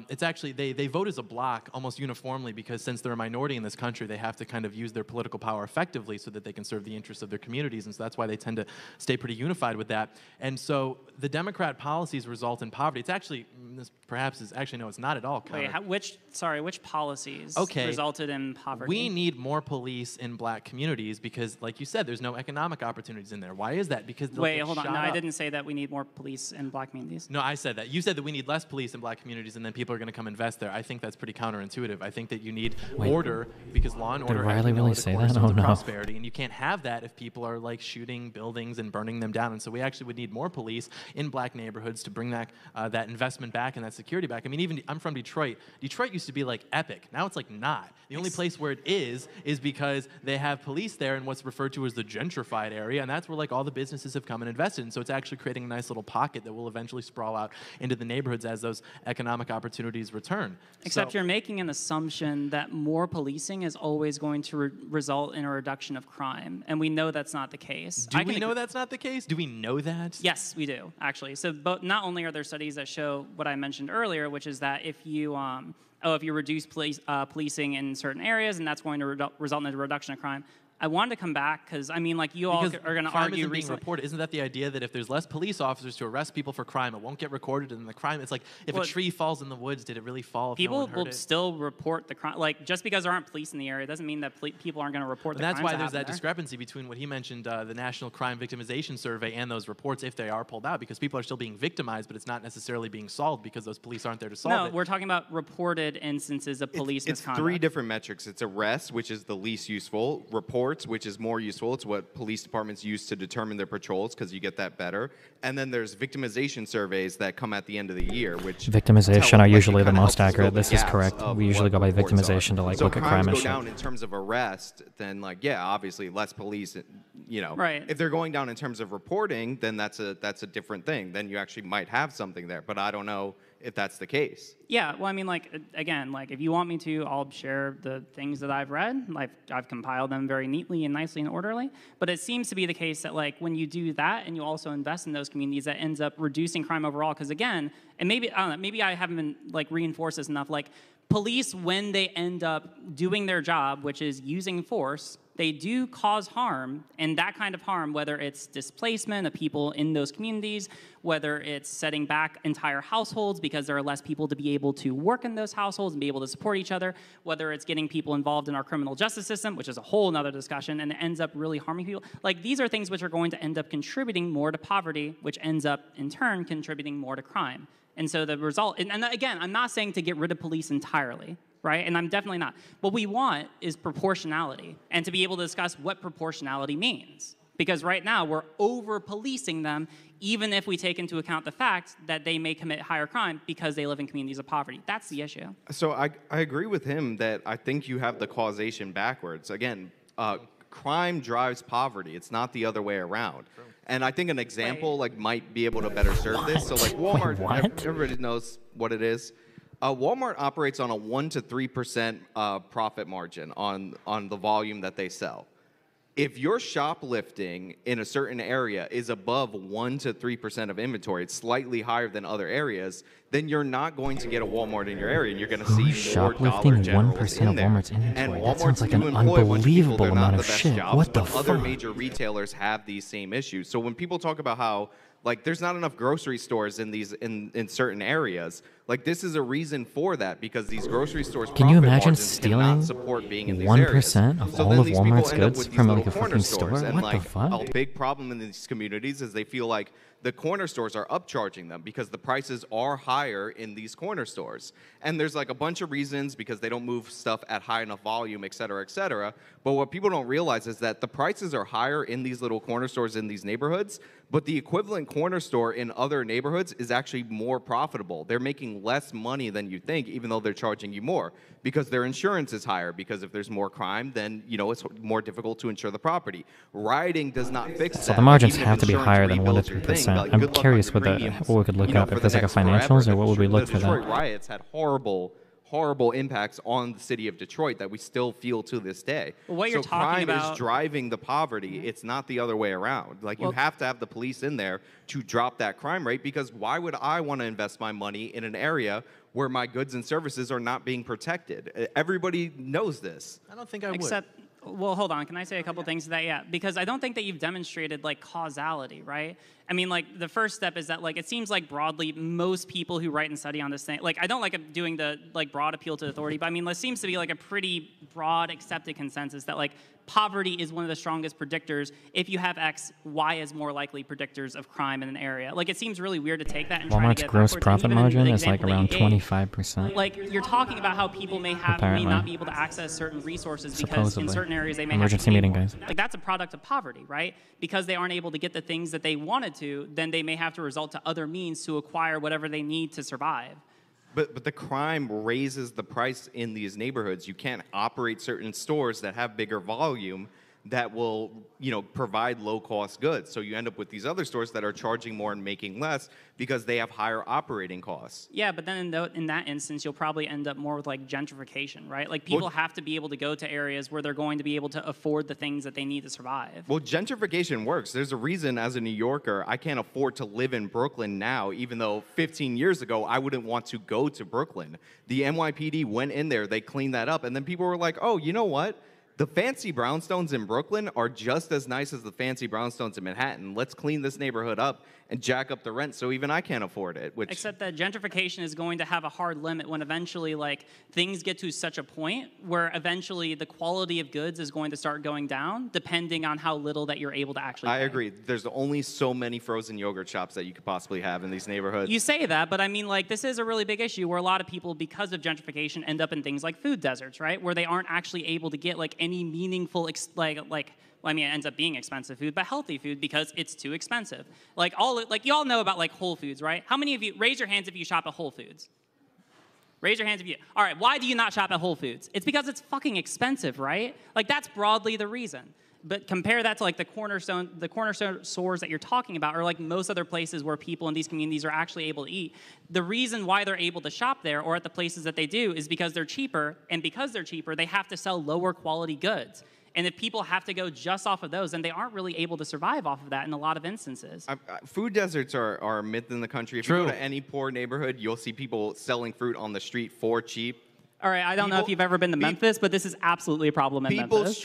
it's actually, they vote as a bloc almost uniformly because since they're a minority in this country, they have to kind of use their political power effectively so that they can serve the interests of their communities, and so that's why they tend to stay pretty unified with that. And so the Democrat policies result in poverty. It's actually, this perhaps is, actually no, it's not at all. Wait, which policies resulted in poverty? We need more police in black communities because, like you said, there's no economic opportunities in there. Why is that? Because they'll Wait, get hold on. shot No, I up. didn't say that we need more police in black communities. No, I said that. You said that we need less police in black communities and then people are going to come invest there. I think that's pretty counterintuitive. I think that you need order because law and order Riley really say that? Oh, no. prosperity, and you can't have that if people are like shooting buildings and burning them down. And so we actually would need more police in black neighborhoods to bring that investment back and that security back. I mean, even I'm from Detroit. Detroit used to be like epic. Now it's like not. The only place where it is because they have police there in what's referred to as the gentrified area, and that's where like all the businesses have come and invested. And so it's actually creating a nice little pocket that will eventually sprawl out into the neighborhoods as those economic opportunities return. Except you're making an assumption that more policing is always going to result in a reduction of crime, and we know that's not the case. Do we know that's not the case? Do we know that? Yes, we do, actually. So not only are there studies that show what I mentioned earlier, which is that if you reduce policing in certain areas, and that's going to result in a reduction of crime. I wanted to come back because, I mean, like, you all are going to argue isn't being recently. reported. Isn't that the idea that if there's less police officers to arrest people for crime, it won't get recorded, and the crime, it's like, if a tree falls in the woods, did it really fall if no People one heard will it? still report the crime. Like, just because there aren't police in the area doesn't mean that people aren't going to report the crimes. And that's why there's happen that there. discrepancy between what he mentioned, the National Crime Victimization Survey, and those reports, if they are pulled out, because people are still being victimized, but it's not necessarily being solved because those police aren't there to solve No, it. we're talking about reported instances of police It's misconduct. three different metrics. It's arrest, which is the least useful. Reports, which is more useful. It's what police departments use to determine their patrols because you get that better. And then there's victimization surveys that come at the end of the year, which Victimization are usually the kinda most helps us fill accurate. the This is gaps correct. of We usually what go by reports victimization are. to like So look at crimes crime and go shit. down in terms of arrest, then like obviously less police. Right. If they're going down in terms of reporting, then that's a different thing. Then you actually might have something there. But I don't know if that's the case. Yeah, well, I mean, like, again, like, if you want me to, I'll share the things that I've read. I've compiled them very neatly and nicely and orderly. But it seems to be the case that, like, when you do that and you also invest in those communities, that ends up reducing crime overall. Because, again, and maybe, I don't know, maybe I haven't been, like, reinforced this enough. Like, police, when they end up doing their job, which is using force, they do cause harm, and that kind of harm, whether it's displacement of people in those communities, whether it's setting back entire households because there are less people to be able to work in those households and be able to support each other, whether it's getting people involved in our criminal justice system, which is a whole nother discussion, and it ends up really harming people. Like, these are things which are going to end up contributing more to poverty, which ends up, in turn, contributing more to crime. And so the result, and again, I'm not saying to get rid of police entirely, right? And I'm definitely not. What we want is proportionality, and to be able to discuss what proportionality means. Because right now, we're over-policing them, even if we take into account the fact that they may commit higher crime because they live in communities of poverty. That's the issue. So I agree with him that I think you have the causation backwards. Again, crime drives poverty. It's not the other way around. And I think an example might be able to better serve this. So like Walmart, everybody knows what it is. Walmart operates on a 1 to 3% profit margin on the volume that they sell. If your shoplifting in a certain area is above 1 to 3% of inventory, it's slightly higher than other areas, then you're not going to get a Walmart in your area, and you're going to see more Dollar Generals in there. 1% of Walmart's inventory. And That Walmart's sounds like an do employ a bunch of people. unbelievable They're not amount the of best shit. jobs, What the but other fuck? major retailers have these same issues. So when people talk about how there's not enough grocery stores in certain areas, this is a reason for that, because these grocery stores Can you profit imagine margins stealing cannot support being in these areas. 1% of So all then of these people Walmart's end up goods with these from little a corner fucking stores. store? And What the fuck? a big problem in these communities is they feel like the corner stores are upcharging them because the prices are higher in these corner stores. And there's a bunch of reasons, because they don't move stuff at high enough volume, et cetera, et cetera. But what people don't realize is that the prices are higher in these little corner stores in these neighborhoods, but the equivalent corner store in other neighborhoods is actually more profitable. They're making less money than you think, even though they're charging you more, because their insurance is higher, because if there's more crime, then it's more difficult to insure the property. Rioting does not fix that. So the margins Even if have to be insurance higher than 1 rebuilds to your 3%. thing, I'm good luck curious on what your premiums, we could look up, for if the there's a next financials, forever. or what would we look The for Detroit that? riots had horrible impacts on the city of Detroit that we still feel to this day. Well, what you're so talking crime about is driving the poverty. It's not the other way around. You have to have the police in there to drop that crime rate, because why would I want to invest my money in an area where my goods and services are not being protected? Everybody knows this. I don't think I would. Except, well, hold on. Can I say a couple things to that? Yeah, because I don't think that you've demonstrated causality, right? I mean, the first step is that it seems like broadly most people who write and study on this thing, I don't like doing the broad appeal to authority, but I mean, there seems to be a pretty broad accepted consensus that poverty is one of the strongest predictors. If you have X, Y is more likely predictors of crime in an area. It seems really weird to take that and try to Walmart's get gross backwards. profit And even margin the is example that around you gave, 25%. You're talking about how people may Apparently. not be able to access certain resources because in Supposedly. certain areas they may Emergency have to pay meeting, more. guys. That's a product of poverty, right? Because they aren't able to get the things that they wanted to, then they may have to resort to other means to acquire whatever they need to survive. But the crime raises the price in these neighborhoods. You can't operate certain stores that have bigger volume that will, provide low-cost goods. So you end up with these other stores that are charging more and making less because they have higher operating costs. Yeah, but then in that instance, you'll probably end up more with gentrification, right? People have to be able to go to areas where they're going to be able to afford the things that they need to survive. Well, gentrification works. There's a reason, as a New Yorker, I can't afford to live in Brooklyn now, even though 15 years ago, I wouldn't want to go to Brooklyn. The NYPD went in there, they cleaned that up, and then people were like, oh, you know what? The fancy brownstones in Brooklyn are just as nice as the fancy brownstones in Manhattan. Let's clean this neighborhood up and jack up the rent so even I can't afford it. Except that gentrification is going to have a hard limit when eventually things get to such a point where eventually the quality of goods is going to start going down depending on how little that you're able to actually I pay. agree. There's only so many frozen yogurt shops that you could possibly have in these neighborhoods. You say that, but I mean, this is a really big issue where a lot of people, because of gentrification, end up in things like food deserts, right? Where they aren't actually able to get any meaningful, I mean, it ends up being expensive food, but healthy food because it's too expensive. You all know about Whole Foods, right? How many of you, raise your hands if you shop at Whole Foods? Raise your hands if you, all right, why do you not shop at Whole Foods? It's because it's fucking expensive, right? That's broadly the reason. But compare that to the cornerstone stores that you're talking about, or most other places where people in these communities are actually able to eat. The reason why they're able to shop there or at the places that they do is because they're cheaper, and because they're cheaper, they have to sell lower quality goods. And if people have to go just off of those, then they aren't really able to survive off of that in a lot of instances. Food deserts are a myth in the country. If you go to any poor neighborhood, you'll see people selling fruit on the street for cheap. All right, I don't know if you've ever been to Memphis, but this is absolutely a problem in Memphis.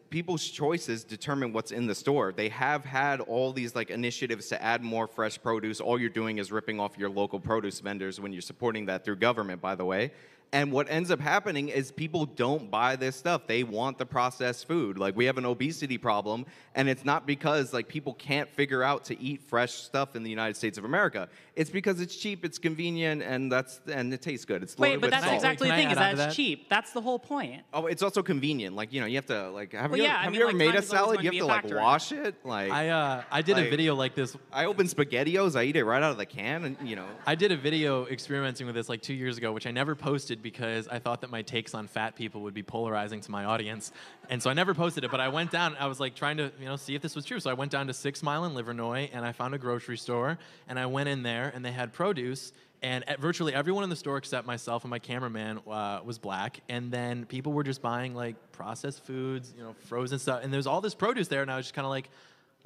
People's choices determine what's in the store. They have had all these initiatives to add more fresh produce. All you're doing is ripping off your local produce vendors when you're supporting that through government, by the way. And what ends up happening is people don't buy this stuff. They want the processed food. Like, we have an obesity problem, and it's not because like people can't figure out to eat fresh stuff in the United States of America. It's because it's cheap, it's convenient, and it tastes good. It's loaded Wait, but with that's salt. exactly the thing, is that it's cheap. That's the whole point. Oh, it's also convenient. Like, you know, you have to like have Well, you, yeah, have I mean, you ever like, made time a is always salad? going You to have be to a like factor in wash it. Like I did a video like this. I open SpaghettiOs, I eat it right out of the can, and you know. I did a video experimenting with this like 2 years ago, which I never posted because I thought that my takes on fat people would be polarizing to my audience. And so I never posted it, but I went down, I was like trying to, see if this was true. So I went down to 6 Mile in Livernois, and I found a grocery store, and I went in there, and they had produce, and virtually everyone in the store except myself and my cameraman was black. And then people were just buying like processed foods, frozen stuff. And there's all this produce there, and I was just kind of like,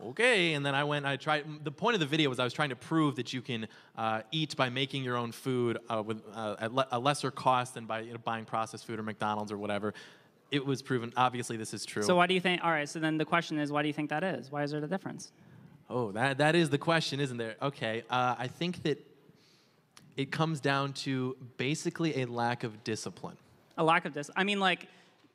okay. And then I tried. The point of the video was I was trying to prove that you can eat by making your own food with at a lesser cost than by buying processed food or McDonald's or whatever. It was proven. Obviously, this is true. So why do you think? All right. So then the question is, why do you think that is? Why is there a difference? Oh, that is the question, isn't there? Okay. I think that it comes down to basically a lack of discipline. A lack of discipline. I mean, like,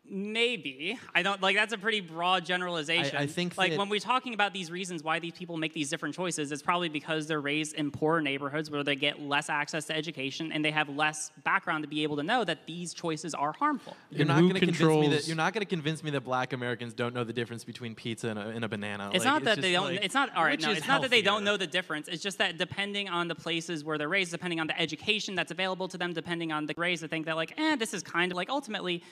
maybe. I don't, like, that's a pretty broad generalization. I think like, that when we're talking about these reasons why these people make these different choices, it's probably because they're raised in poorer neighborhoods where they get less access to education and they have less background to be able to know that these choices are harmful. You're not going to convince me that Black Americans don't know the difference between pizza and a banana. It's not that they don't. It's not all right. No, it's not that they don't know the difference. It's just that depending on the places where they're raised, depending on the education that's available to them, depending on the race, they think that like, this is kind of like ultimately,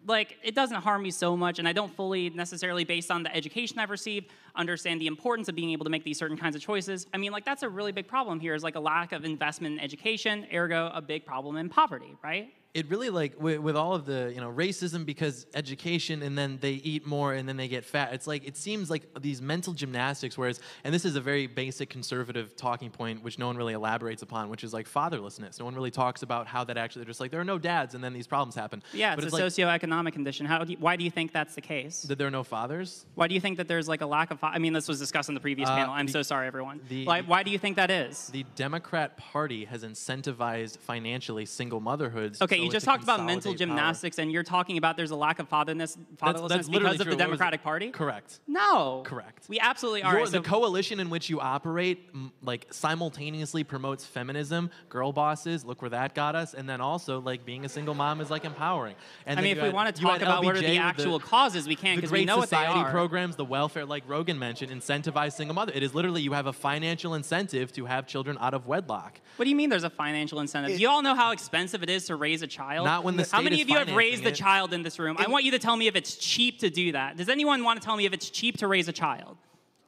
like, it doesn't harm me so much, and I don't fully necessarily, based on the education I've received, understand the importance of being able to make these certain kinds of choices. I mean, like, that's a really big problem here, is like a lack of investment in education, ergo a big problem in poverty, right? It really, like, with all of the, racism because education, and then they eat more and then they get fat. It's like, it seems like these mental gymnastics, whereas, and this is a very basic conservative talking point, which no one really elaborates upon, which is like fatherlessness. No one really talks about how that actually, they're just like, there are no dads, and then these problems happen. Yeah, but it's a socioeconomic condition. Why do you think that's the case? That there are no fathers? Why do you think that there's like a lack of, I mean, this was discussed in the previous panel. I'm so sorry, everyone. Why do you think that is? The Democrat Party has incentivized financially single motherhoods. Okay, you just talked about mental gymnastics, and you're talking about there's a lack of fatherlessness because of the Democratic Party? Correct. No. Correct. We absolutely are. The coalition in which you operate, like, simultaneously promotes feminism, girl bosses, look where that got us, and then also, like, being a single mom is, like, empowering. And I mean, if we want to talk about what are the actual causes, we can, because we know what they are. The Great Society programs, the welfare, like Rogan mentioned, incentivize single mother. It is literally, you have a financial incentive to have children out of wedlock. What do you mean there's a financial incentive? You all know how expensive it is to raise a child? Not when the state How many is of you have raised a it. child in this room? I want you to tell me if it's cheap to do that. Does anyone want to tell me if it's cheap to raise a child?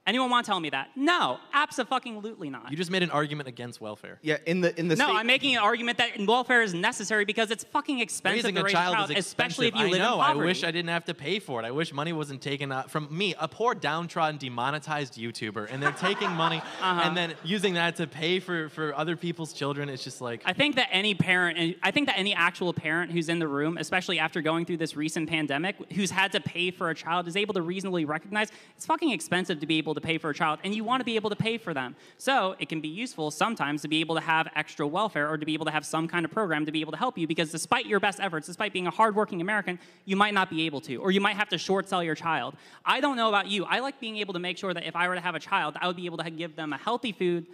Anyone want to tell me that? No, abso-fucking-lutely not. You just made an argument against welfare. Yeah, in the No, I'm making an argument that welfare is necessary because it's fucking expensive Raising to raise a child is expensive. especially if you live I know. in poverty. I wish I didn't have to pay for it. I wish money wasn't taken from me, a poor, downtrodden, demonetized YouTuber, and they're taking money and then using that to pay for other people's children. It's just like... I think that any parent, I think that any actual parent who's in the room, especially after going through this recent pandemic, who's had to pay for a child, is able to reasonably recognize it's fucking expensive to be able to pay for a child, and you want to be able to pay for them. So it can be useful sometimes to be able to have extra welfare or to be able to have some kind of program to be able to help you, because despite your best efforts, despite being a hardworking American, you might not be able to, or you might have to short sell your child. I don't know about you. I like being able to make sure that if I were to have a child, I would be able to give them a healthy food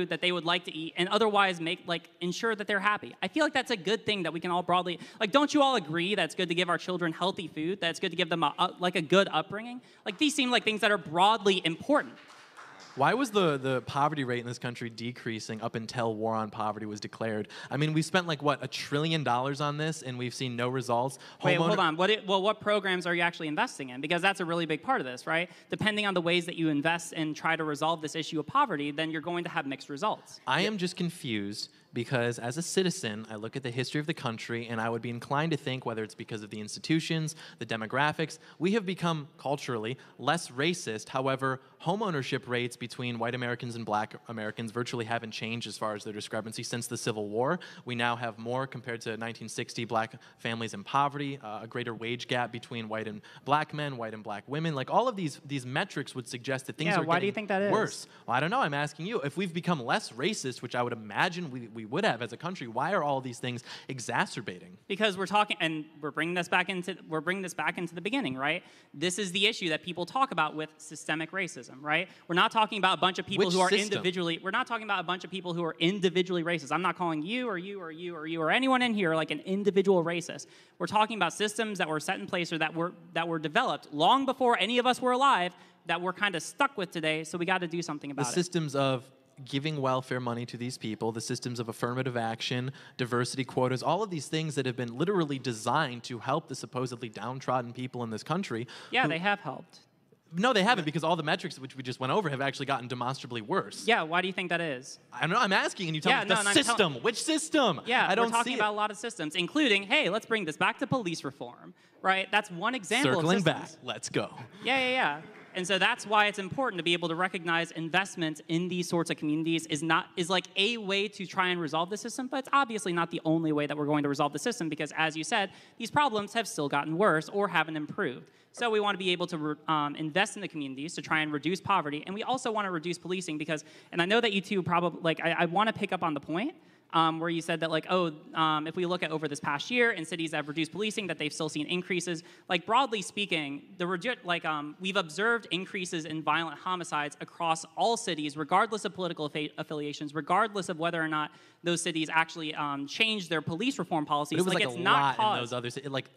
that they would like to eat, and otherwise ensure that they're happy. I feel like that's a good thing that we can all broadly, like, don't you all agree that it's good to give our children healthy food, that it's good to give them a good upbringing? Like, these seem like things that are broadly important. Why was the poverty rate in this country decreasing up until war on poverty was declared? I mean, we spent like, what, $1 trillion on this, and we've seen no results. Wait, hold on. What programs are you actually investing in? Because that's a really big part of this, right? Depending on the ways that you invest and try to resolve this issue of poverty, then you're going to have mixed results. I am just confused because as a citizen, I look at the history of the country, and I would be inclined to think, whether it's because of the institutions, the demographics, we have become culturally less racist. However, homeownership rates between white Americans and black Americans virtually haven't changed as far as their discrepancy since the Civil War. We now have more, compared to 1960, black families in poverty, a greater wage gap between white and black men, white and black women. Like, all of these metrics would suggest that things are why do you think that is? Worse. Well, I don't know. I'm asking you. If we've become less racist, which I would imagine we would have as a country. Why are all these things exacerbating? Because we're talking, and we're bringing this back into the beginning, right? This is the issue that people talk about with systemic racism, right? We're not talking about a bunch of people Which who are system? individually. We're not talking about a bunch of people who are individually racist. I'm not calling you or you or you or you or anyone in here like an individual racist. We're talking about systems that were set in place or that were developed long before any of us were alive that we're kind of stuck with today. So we got to do something about it. The systems of giving welfare money to these people, the systems of affirmative action, diversity quotas, all of these things that have been literally designed to help the supposedly downtrodden people in this country. Yeah, they have helped. No, they haven't, because all the metrics which we just went over have actually gotten demonstrably worse. Yeah, why do you think that is? I don't know, I'm asking, and you tell me the system. Which system? Yeah, I don't we're talking see about a lot of systems, including, hey, let's bring this back to police reform, right? That's one example Circling of systems. back, let's go. Yeah. And so that's why it's important to be able to recognize investment in these sorts of communities is like a way to try and resolve the system, but it's obviously not the only way that we're going to resolve the system because, as you said, these problems have still gotten worse or haven't improved. So we want to be able to invest in the communities to try and reduce poverty, and we also want to reduce policing because, and I know that you two probably, like, I want to pick up on the point where you said that, like, if we look at over this past year in cities that have reduced policing, that they've still seen increases. Like, broadly speaking, we've observed increases in violent homicides across all cities, regardless of political affiliations, regardless of whether or not those cities actually changed their police reform policies. But it was like it's a not lot in those other cities, like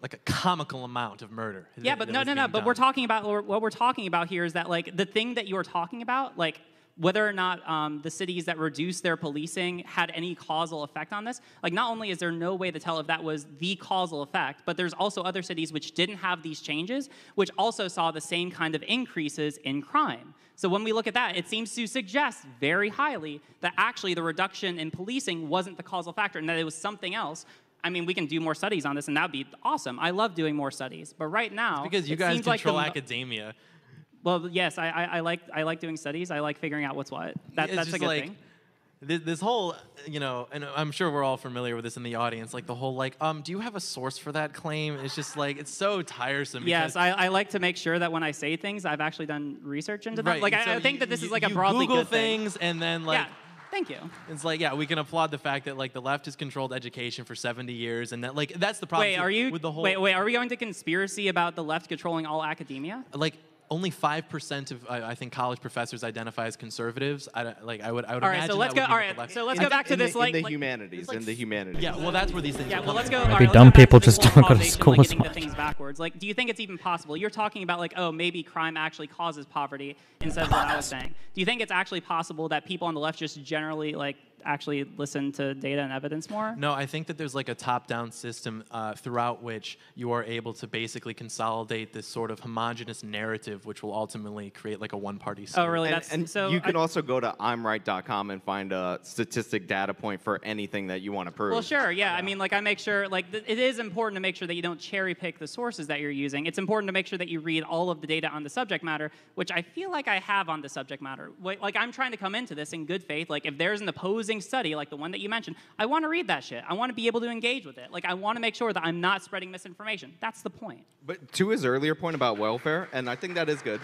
a comical amount of murder. Yeah, but no. But we're talking about what we're talking about here is that, like, the thing that you were talking about, like, whether or not the cities that reduced their policing had any causal effect on this. Like, not only is there no way to tell if that was the causal effect, but there's also other cities which didn't have these changes, which also saw the same kind of increases in crime. So when we look at that, it seems to suggest very highly that actually the reduction in policing wasn't the causal factor and that it was something else. I mean, we can do more studies on this, and that would be awesome. I love doing more studies. But right now, it's because you guys control academia. Well, yes, I like doing studies. I like figuring out what's what. That's a good thing. This whole, and I'm sure we're all familiar with this in the audience, like the whole, like, do you have a source for that claim? It's just like, it's so tiresome. Yes, I like to make sure that when I say things, I've actually done research into them. Right. Like, so I think that this is like a broadly Google good thing. things and then, like, yeah. Thank you. It's like, yeah, we can applaud the fact that, like, the left has controlled education for 70 years, and that, like, that's the problem. With the whole. Wait, are we going to conspiracy about the left controlling all academia? Like, only 5% of I think college professors identify as conservatives. I would imagine. All right, so let's go. All right, so let's go back to this. In the humanities. Yeah, well, that's where these things. Yeah, well, let's go. Maybe dumb people just don't go to school as much. Getting the things backwards. Like, do you think it's even possible? You're talking about, like, oh, maybe crime actually causes poverty instead of what I was saying. Do you think it's actually possible that people on the left just generally, like, actually listen to data and evidence more? No, I think that there's like a top-down system throughout which you are able to basically consolidate this sort of homogenous narrative, which will ultimately create like a one-party state. Oh, really? So you can also go to imright.com and find a statistic data point for anything that you want to prove. Well, sure, yeah. I mean, like, I make sure, like, it is important to make sure that you don't cherry-pick the sources that you're using. It's important to make sure that you read all of the data on the subject matter, which I feel like I have on the subject matter. Like, I'm trying to come into this in good faith. Like, if there's an opposing study, like the one that you mentioned, I want to read that shit. I want to be able to engage with it. Like, I want to make sure that I'm not spreading misinformation. That's the point. But to his earlier point about welfare, and I think that is good,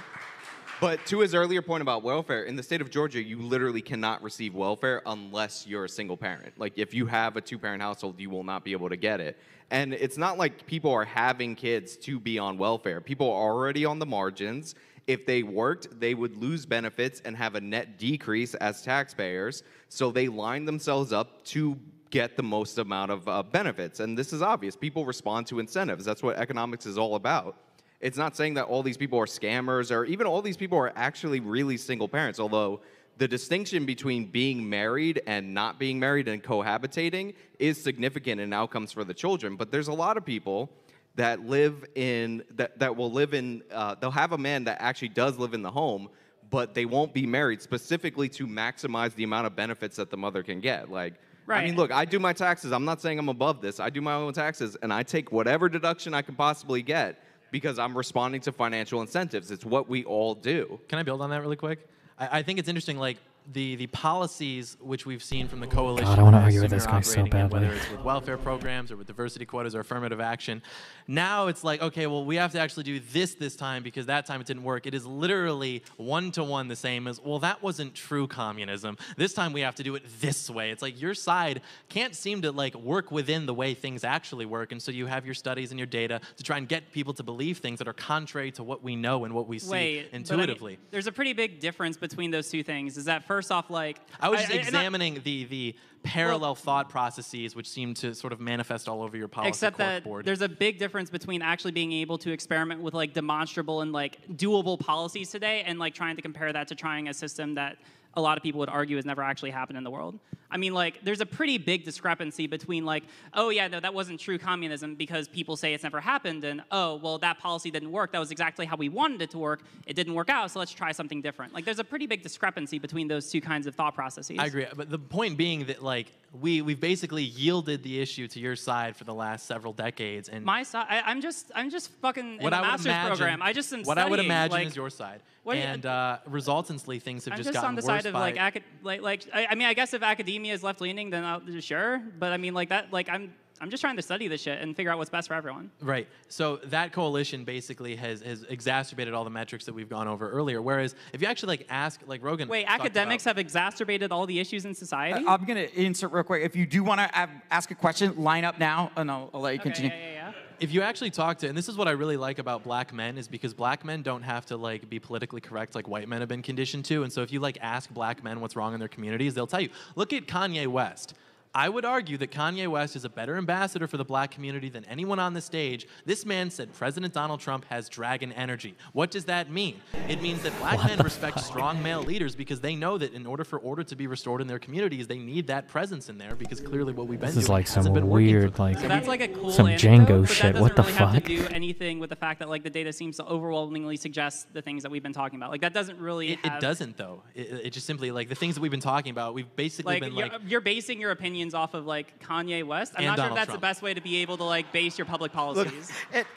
but to his earlier point about welfare, in the state of Georgia, you literally cannot receive welfare unless you're a single parent. Like, if you have a two-parent household, you will not be able to get it. And it's not like people are having kids to be on welfare. People are already on the margins. If they worked, they would lose benefits and have a net decrease as taxpayers. So they line themselves up to get the most amount of benefits. And this is obvious. People respond to incentives. That's what economics is all about. It's not saying that all these people are scammers or even all these people are actually really single parents, although the distinction between being married and not being married and cohabitating is significant in outcomes for the children. But there's a lot of people that live in, that will live in, they'll have a man that actually does live in the home, but they won't be married specifically to maximize the amount of benefits that the mother can get. Like, right. I mean, look, I do my taxes. I'm not saying I'm above this. I do my own taxes, and I take whatever deduction I can possibly get because I'm responding to financial incentives. It's what we all do. Can I build on that really quick? I think it's interesting, like, the policies which we've seen from the coalition. God, I want to I argue with assume this you're guy so operating in, badly. whether it's with welfare programs or with diversity quotas or affirmative action. Now it's like, okay, well, we have to actually do this time because that time it didn't work. It is literally one-to-one the same as, well, that wasn't true communism. This time we have to do it this way. It's like your side can't seem to like work within the way things actually work, and so you have your studies and your data to try and get people to believe things that are contrary to what we know and what we see intuitively. But I mean, there's a pretty big difference between those two things. Is that first off, like I was just examining the parallel thought processes which seem to sort of manifest all over your policy except that board. There's a big difference between actually being able to experiment with like demonstrable and like doable policies today and like trying to compare that to trying a system that a lot of people would argue has never actually happened in the world. I mean, like, there's a pretty big discrepancy between, like, oh, yeah, no, that wasn't true communism because people say it's never happened, and, oh, well, that policy didn't work. That was exactly how we wanted it to work. It didn't work out, so let's try something different. Like, there's a pretty big discrepancy between those two kinds of thought processes. I agree, but the point being that, like, we've basically yielded the issue to your side for the last several decades, and my side, I'm just fucking in a master's program. I just am what studying. I would imagine like, is your side, and resultantly things have I'm just just gotten on the worse side of by I mean, I guess if academia is left leaning, then sure. But I mean, like that, like I'm just trying to study this shit and figure out what's best for everyone. Right. So that coalition basically has exacerbated all the metrics that we've gone over earlier. Whereas if you actually like ask, like Rogan. Wait, academics have exacerbated all the issues in society? I'm gonna insert real quick. If you do want to ask a question, line up now, and I'll let you continue. Yeah. If you actually talk to, and this is what I really like about black men, is because black men don't have to like be politically correct like white men have been conditioned to. And so if you like ask black men what's wrong in their communities, they'll tell you. Look at Kanye West. I would argue that Kanye West is a better ambassador for the black community than anyone on the stage. This man said President Donald Trump has dragon energy. What does that mean? It means that black men respect strong male leaders because they know that in order for order to be restored in their communities, they need that presence in there because clearly what we've been This is doing like some hasn't been working weird, for them. like, So that's like a cool some anecdote, Django but shit. that What the doesn't really have fuck? to do anything with the fact that like the data seems to overwhelmingly suggest the things that we've been talking about. Like that doesn't really. It doesn't though. It just simply like the things that we've been talking about. We've basically Like been like you're basing your opinions off of like Kanye West. I'm And not sure if Donald that's Trump. the best way to be able to like base your public policies.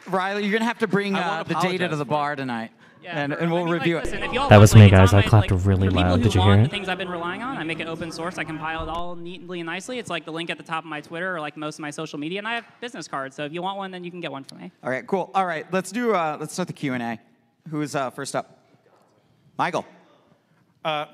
Riley, you're gonna have to bring I won't the data to apologize the for bar tonight, and we'll review it. Listen, if y'all That want, was like, me, it's guys. on I my, clapped like, really for people loud. who Did you want hear the it? things I've been relying on, I make it open source. I compile it all neatly and nicely. It's like the link at the top of my Twitter or like most of my social media, and I have business cards. So if you want one, then you can get one from me. All right, cool. All right, let's start the Q&A. Who's first up? Michael.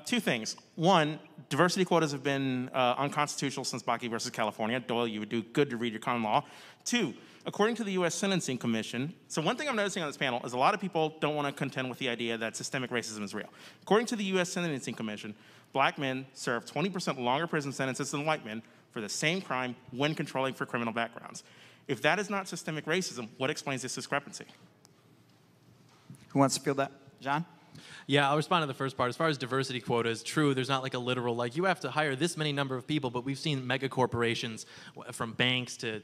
Two things. One, diversity quotas have been unconstitutional since Bakke versus California. Doyle, you would do good to read your common law. Two, according to the U.S. Sentencing Commission, so one thing I'm noticing on this panel is a lot of people don't want to contend with the idea that systemic racism is real. According to the U.S. Sentencing Commission, black men serve 20% longer prison sentences than white men for the same crime when controlling for criminal backgrounds. If that is not systemic racism, what explains this discrepancy? Who wants to field that? John? Yeah, I'll respond to the first part. As far as diversity quotas, true, there's not like a literal, like, you have to hire this many number of people, but we've seen mega corporations, from banks to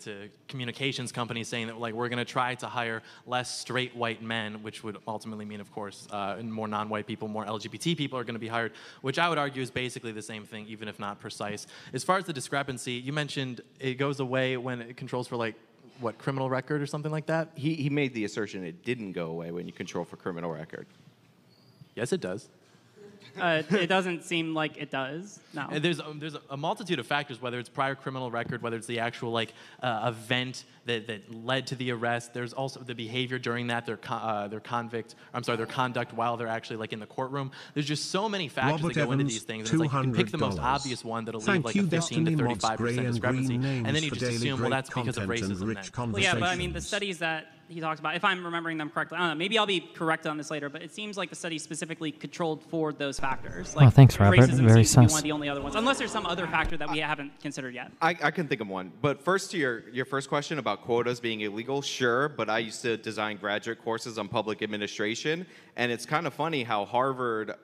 communications companies saying that, like, we're going to try to hire less straight white men, which would ultimately mean, of course, more non-white people, more LGBT people are going to be hired, which I would argue is basically the same thing, even if not precise. As far as the discrepancy, you mentioned it goes away when it controls for, like, what, criminal record or something like that? He made the assertion it didn't go away when you control for criminal record. Yes, it does. It doesn't seem like it does. No. And there's a multitude of factors, whether it's prior criminal record, whether it's the actual like event that led to the arrest. There's also the behavior during that, their conduct while they're actually like in the courtroom. There's just so many factors that go into these things. And it's like you can pick the most obvious one that'll leave like a 15 to 35% discrepancy, and then you just assume, well, that's because of racism. Well, yeah, but I mean, the studies that he talks about, if I'm remembering them correctly, I don't know, maybe I'll be corrected on this later, but it seems like the study specifically controlled for those factors. Like, thanks, Robert. racism Very seems to be sus. one of the only other ones, unless there's some other factor that we haven't considered yet. I can think of one. But first to your first question about quotas being illegal, sure, but I used to design graduate courses on public administration, and it's kind of funny how Harvard,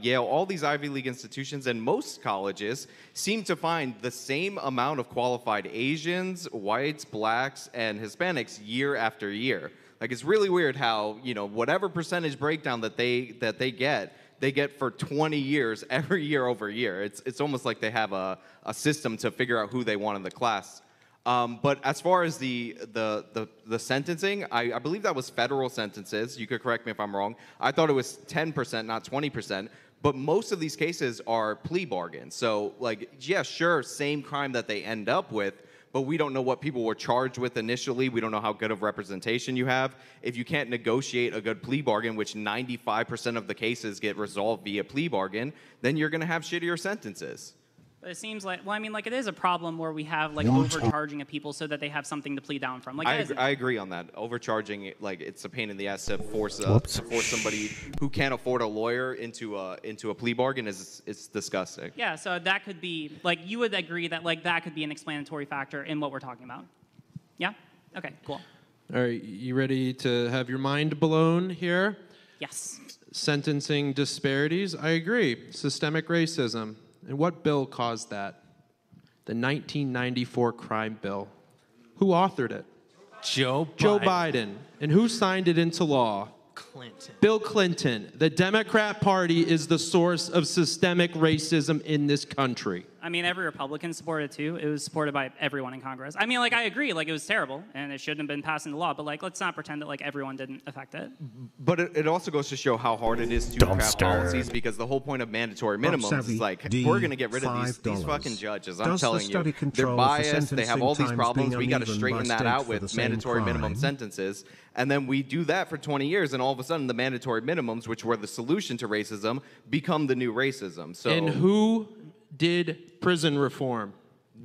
Yale, all these Ivy League institutions and most colleges seem to find the same amount of qualified Asians, whites, blacks, and Hispanics year after year. Like, it's really weird how, you know, whatever percentage breakdown that they get for 20 years, every year over year. It's almost like they have a system to figure out who they want in the class. But as far as the sentencing, I believe that was federal sentences. You could correct me if I'm wrong. I thought it was 10%, not 20%. But most of these cases are plea bargains. So, like, yeah, sure, same crime that they end up with, but we don't know what people were charged with initially. We don't know how good of representation you have. If you can't negotiate a good plea bargain, which 95% of the cases get resolved via plea bargain, then you're going to have shittier sentences. But it seems like, well, I mean, like, it is a problem where we have, like, overcharging of people so that they have something to plead down from. Like, I agree on that. Overcharging, like, it's a pain in the ass to force somebody who can't afford a lawyer into a plea bargain. It's disgusting. Yeah, so that could be, like, you would agree that, like, that could be an explanatory factor in what we're talking about. Yeah? Okay, cool. All right, you ready to have your mind blown here? Yes. Sentencing disparities, I agree. Systemic racism. And what bill caused that? The 1994 crime bill. Who authored it? Joe Biden. And who signed it into law? Clinton. Bill Clinton. The Democrat Party is the source of systemic racism in this country. I mean, every Republican supported it too. It was supported by everyone in Congress. I mean, like, I agree, like, it was terrible, and it shouldn't have been passed into law, but, like, let's not pretend that, like, everyone didn't affect it. But it also goes to show how hard it is to craft policies, because the whole point of mandatory minimums is, like, we're going to get rid of these fucking judges. I'm telling you, they're biased, they have all these problems, we got to straighten that out with mandatory minimum sentences. And then we do that for 20 years, and all of a sudden the mandatory minimums, which were the solution to racism, become the new racism. So, and who did prison reform?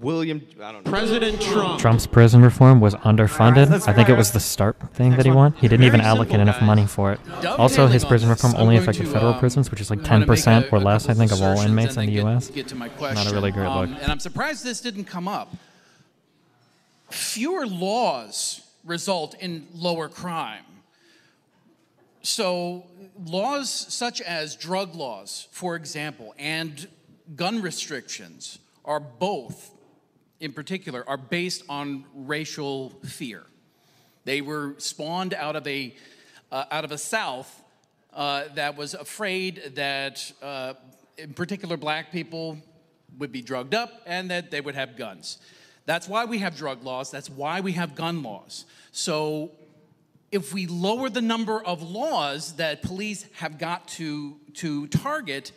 I don't know. President Trump. Trump's prison reform was underfunded. I think it was the START thing that he won. He didn't even allocate enough money for it. Also, his prison reform only affected federal prisons, which is like 10% or less, I think, of all inmates in the U.S. Not a really great look. And I'm surprised this didn't come up. Fewer laws result in lower crime. So laws such as drug laws, for example, and gun restrictions are both, in particular, are based on racial fear. They were spawned out of a South that was afraid that, in particular, black people would be drugged up and that they would have guns. That's why we have drug laws. That's why we have gun laws. So if we lower the number of laws that police have got to target,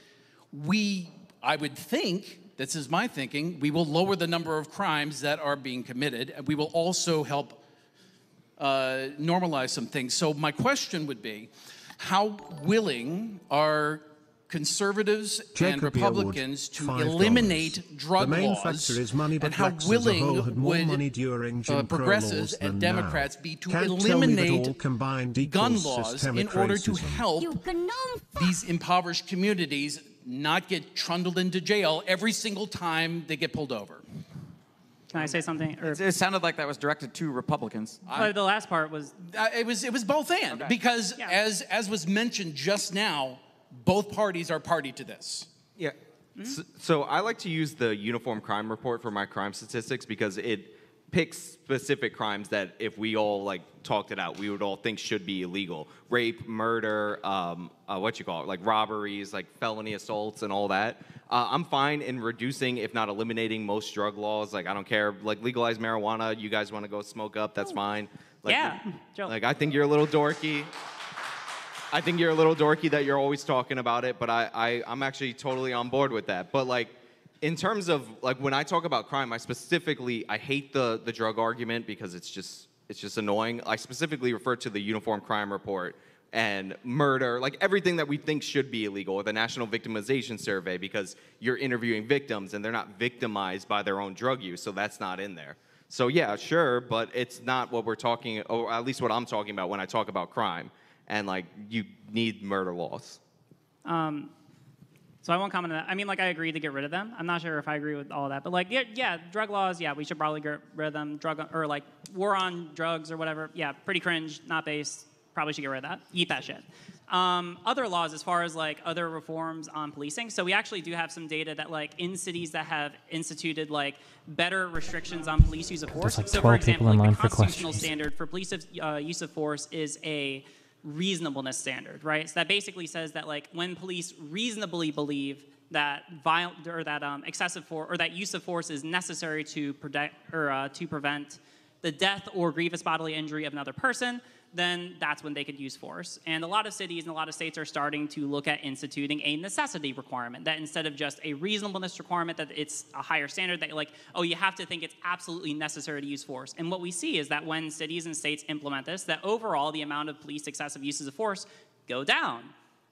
I would think, this is my thinking, we will lower the number of crimes that are being committed, and we will also help normalize some things. So my question would be, how willing are conservatives and Republicans to eliminate drug laws, and how willing would progressives and Democrats be to eliminate gun laws in order to help these impoverished communities not get trundled into jail every single time they get pulled over? Can I say something? Or, it sounded like that was directed to Republicans. The last part was... it was both and, okay. Because as was mentioned just now, both parties are party to this. Yeah. So I like to use the Uniform Crime Report for my crime statistics because it picks specific crimes that if we all like talked it out, we would all think should be illegal. Rape, murder, like robberies, like felony assaults and all that. I'm fine in reducing, if not eliminating, most drug laws. Like, I don't care. Like, legalize marijuana. You guys want to go smoke up, that's fine. Like, yeah. Like, I think you're a little dorky. I think you're a little dorky that you're always talking about it, but I'm actually totally on board with that. But like, in terms of like when I talk about crime, I hate the drug argument because it's just annoying. I specifically refer to the Uniform Crime Report and murder, like everything that we think should be illegal, or the National Victimization Survey, because you're interviewing victims and they're not victimized by their own drug use, so that's not in there. So yeah, sure, but it's not what we're talking, or at least what I'm talking about when I talk about crime. And, like, you need murder laws. So I won't comment on that. I mean, like, I agree to get rid of them. I'm not sure if I agree with all of that. But, like, yeah, drug laws, yeah, we should probably get rid of them. Or, like, war on drugs or whatever. Yeah, pretty cringe, not based. Probably should get rid of that. Eat that shit. Other laws, as far as, like, other reforms on policing. So we actually do have some data that, like, in cities that have instituted, like, better restrictions on police use of force. There's, like, so, 12 for example, people in like, line the for constitutional questions. standard for police use of force is a reasonableness standard, right? So that basically says that, like, when police reasonably believe that excessive force or that use of force is necessary to prevent the death or grievous bodily injury of another person, then that's when they could use force. And a lot of cities and a lot of states are starting to look at instituting a necessity requirement, that instead of just a reasonableness requirement, that it's a higher standard, that like, oh, you have to think it's absolutely necessary to use force. And what we see is that when cities and states implement this, that overall the amount of police excessive uses of force go down.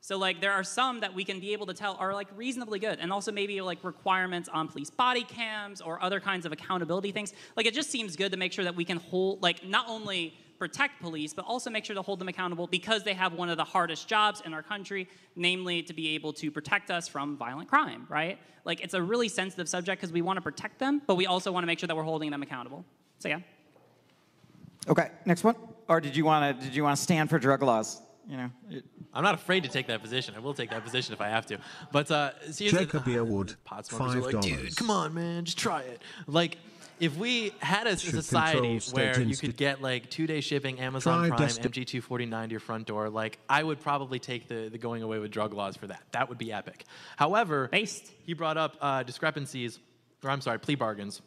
So like there are some that we can be able to tell are like reasonably good, and also maybe like requirements on police body cams or other kinds of accountability things. Like it just seems good to make sure that we can hold, like not only protect police, but also make sure to hold them accountable because they have one of the hardest jobs in our country, namely to be able to protect us from violent crime, right? Like it's a really sensitive subject because we want to protect them, but we also want to make sure that we're holding them accountable. So yeah. Okay, next one. Or did you want to stand for drug laws? You know, I'm not afraid to take that position. I will take that position if I have to. But Jacob Earwood, pot smokers are like, $5. dude, come on, man, just try it. Like, if we had a society where you could get like 2-day shipping, Amazon Prime, MG249 to your front door, like I would probably take the going away with drug laws for that. That would be epic. However, he brought up discrepancies, or I'm sorry, plea bargains.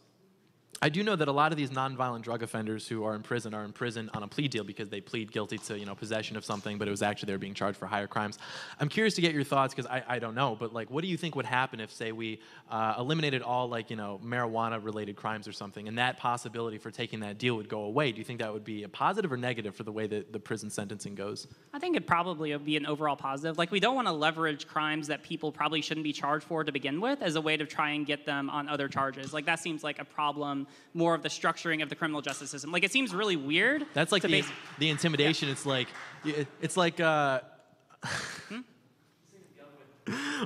I do know that a lot of these nonviolent drug offenders who are in prison on a plea deal because they plead guilty to, you know, possession of something, but it was actually they were being charged for higher crimes. I'm curious to get your thoughts because I don't know, but like, what do you think would happen if, say, we eliminated all like, you know, marijuana-related crimes or something, and that possibility for taking that deal would go away? Do you think that would be a positive or negative for the way that the prison sentencing goes? I think it probably would be an overall positive. Like we don't want to leverage crimes that people probably shouldn't be charged for to begin with as a way to try and get them on other charges. Like that seems like a problem more of the structuring of the criminal justice system. Like it seems really weird. That's like the intimidation. Yeah. It's like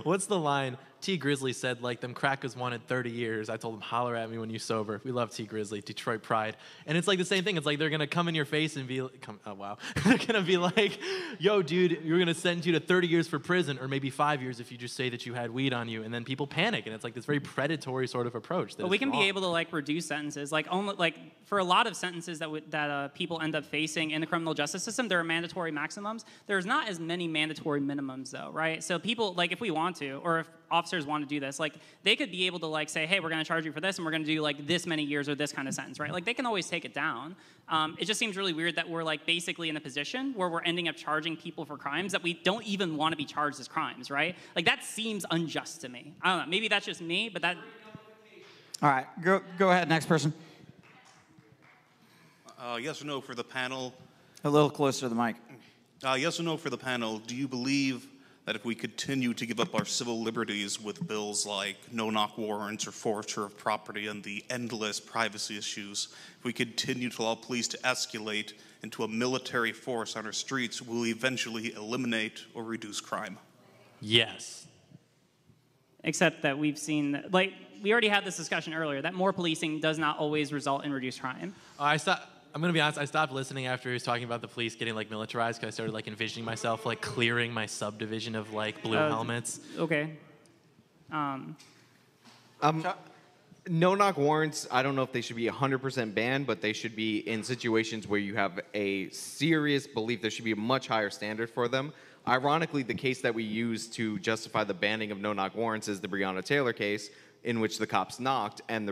what's the line? T. Grizzly said, like, them crackers wanted 30 years. I told him, holler at me when you sober. We love T. Grizzly, Detroit pride. And it's like the same thing. It's like they're going to come in your face and be like, oh, wow. They're going to be like, yo, dude, you're going to sentence you to 30 years for prison, or maybe 5 years if you just say that you had weed on you. And then people panic. And it's like this very predatory sort of approach. But we can be able to, like, reduce sentences. Like, only, like for a lot of sentences that people end up facing in the criminal justice system, there are mandatory maximums. There's not as many mandatory minimums, though, right? So people, like, if we want to, or if officers want to do this, like they could be able to like say, hey, we're going to charge you for this and we're going to do like this many years or this kind of sentence, right? Like they can always take it down. It just seems really weird that we're like basically in a position where we're ending up charging people for crimes that we don't even want to be charged as crimes, right? Like that seems unjust to me. I don't know, maybe that's just me, but that... All right, go ahead, next person. Yes or no for the panel? A little closer to the mic. Yes or no for the panel, do you believe that if we continue to give up our civil liberties with bills like no-knock warrants or forfeiture of property and the endless privacy issues, if we continue to allow police to escalate into a military force on our streets, will we eventually eliminate or reduce crime? Yes. Except that we've seen, like, we already had this discussion earlier, that more policing does not always result in reduced crime. I'm going to be honest, I stopped listening after he was talking about the police getting, like, militarized because I started, like, envisioning myself, like, clearing my subdivision of, like, blue helmets. Okay. No-knock warrants, I don't know if they should be 100% banned, but they should be in situations where you have a serious belief there should be a much higher standard for them. Ironically, the case that we use to justify the banning of no-knock warrants is the Breonna Taylor case, in which the cops knocked, and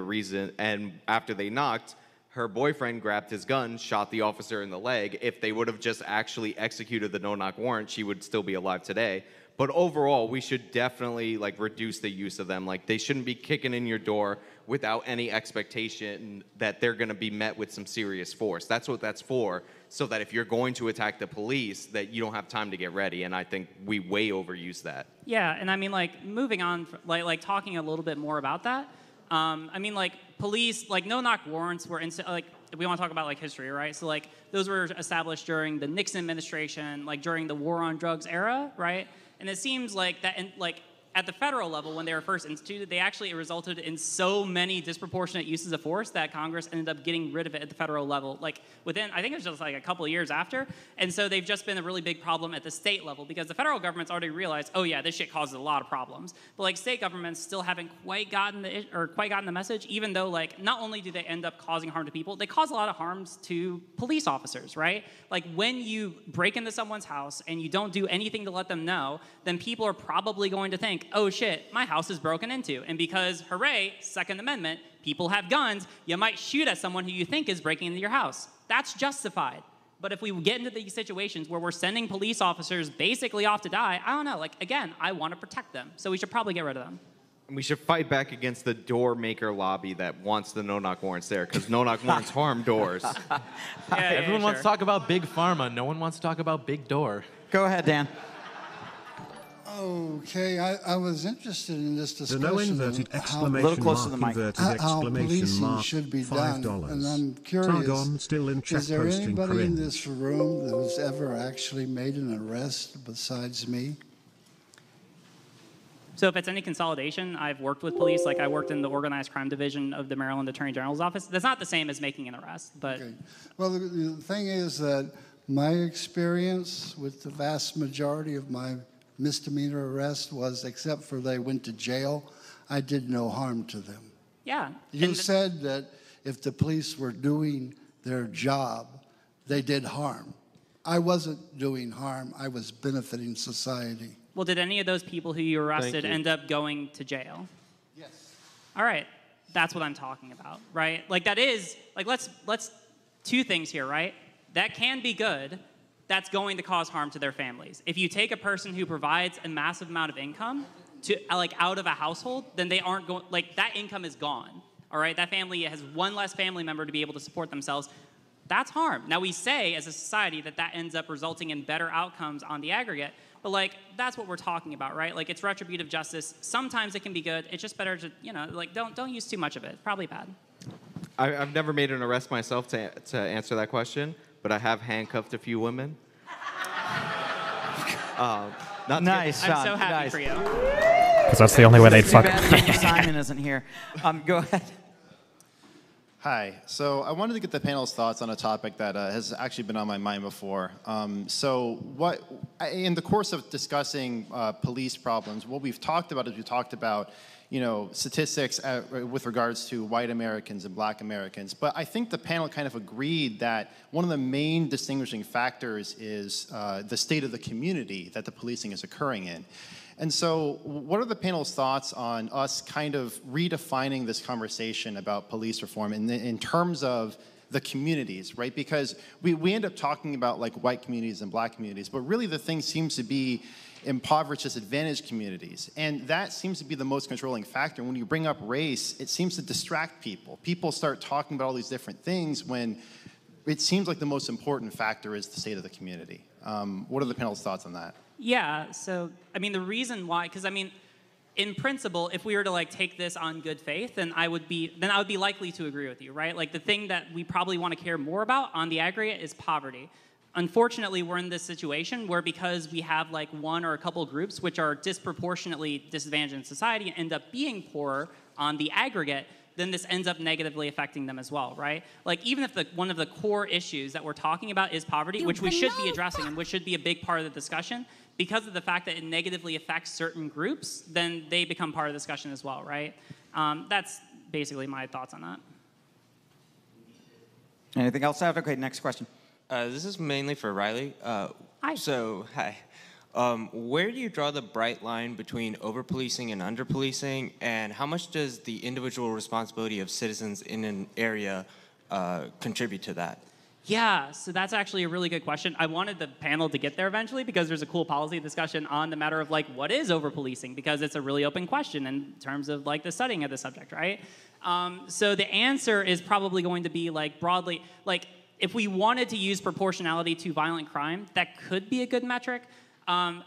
after they knocked, her boyfriend grabbed his gun, shot the officer in the leg. If they would have just actually executed the no-knock warrant, she would still be alive today. But overall, we should definitely like reduce the use of them. Like they shouldn't be kicking in your door without any expectation that they're going to be met with some serious force. That's what that's for, so that if you're going to attack the police, that you don't have time to get ready. And I think we way overuse that. Yeah, and I mean, like moving on, like talking a little bit more about that. I mean, like, police, like, no-knock warrants were, like, we want to talk about, like, history, right? So, like, those were established during the Nixon administration, like, during the war on drugs era, right? And it seems like that, like, at the federal level, when they were first instituted, they actually resulted in so many disproportionate uses of force that Congress ended up getting rid of it at the federal level, like within, I think it was just like a couple of years after. And so they've just been a really big problem at the state level because the federal government's already realized, oh yeah, this shit causes a lot of problems. But like state governments still haven't quite gotten the message, even though like not only do they end up causing harm to people, they cause a lot of harms to police officers, right? Like when you break into someone's house and you don't do anything to let them know, then people are probably going to think, oh shit, my house is broken into. And because, hooray, Second Amendment, people have guns, you might shoot at someone who you think is breaking into your house. That's justified. But if we get into these situations where we're sending police officers basically off to die, I don't know. Like, again, I want to protect them. So we should probably get rid of them. And we should fight back against the door maker lobby that wants the no-knock warrants there, because no-knock warrants harm doors. Everyone wants to talk about big pharma. No one wants to talk about big door. Go ahead, Dan. Okay, I was interested in this discussion. The no inverted exclamation little closer to the mark, mic. inverted How exclamation policing mark, should be $5. done. And I'm curious, Targon still in chat is there posting anybody in cringe. this room who's ever actually made an arrest besides me? So if it's any consolidation, I've worked with police. Like I worked in the organized crime division of the Maryland Attorney General's office. That's not the same as making an arrest, but. Okay. Well, the thing is that my experience with the vast majority of my misdemeanor arrests was, except for they went to jail, I did no harm to them. Yeah. You said that if the police were doing their job, they did harm. I wasn't doing harm. I was benefiting society. Well, did any of those people who you arrested end up going to jail? Yes. All right. That's what I'm talking about, right? Like that is, like let's two things here, right? That can be good. That's going to cause harm to their families. If you take a person who provides a massive amount of income to like out of a household, then they aren't going, like that income is gone. All right. That family has one less family member to be able to support themselves. That's harm. Now we say as a society that that ends up resulting in better outcomes on the aggregate. But like that's what we're talking about, right? Like it's retributive justice. Sometimes it can be good. It's just better to, like don't use too much of it. It's probably bad. I've never made an arrest myself to answer that question, but I have handcuffed a few women. Not Nice, I'm Sean. so happy Nice. for you. Because that's the only way they'd Too fuck. bad Simon isn't here. Go ahead. Hi. So I wanted to get the panel's thoughts on a topic that has actually been on my mind before. In the course of discussing police problems, what we've talked about is we talked about, statistics with regards to white Americans and black Americans. But I think the panel kind of agreed that one of the main distinguishing factors is the state of the community that the policing is occurring in. And so what are the panel's thoughts on us kind of redefining this conversation about police reform in terms of the communities, right? Because we end up talking about like white communities and black communities, but really the thing seems to be impoverished, disadvantaged communities. And that seems to be the most controlling factor. When you bring up race, it seems to distract people. People start talking about all these different things when it seems like the most important factor is the state of the community. What are the panel's thoughts on that? Yeah, so, the reason why, because, in principle, if we were to, take this on good faith, then I would be likely to agree with you, right? Like, the thing that we probably want to care more about on the aggregate is poverty. Unfortunately, we're in this situation where because we have, one or a couple groups which are disproportionately disadvantaged in society and end up being poorer on the aggregate, then this ends up negatively affecting them as well, right? Like, even if one of the core issues that we're talking about is poverty, which we should be addressing and which should be a big part of the discussion, because of the fact that it negatively affects certain groups, then they become part of the discussion as well, right? That's basically my thoughts on that. Anything else out? Okay, next question. This is mainly for Riley. Hi. Hi. Where do you draw the bright line between over-policing and under-policing, and how much does the individual responsibility of citizens in an area contribute to that? Yeah, so that's actually a really good question. I wanted the panel to get there eventually because there's a cool policy discussion on the matter of what is over-policing, because it's a really open question in terms of the studying of the subject, right? So the answer is probably going to be broadly, if we wanted to use proportionality to violent crime, that could be a good metric.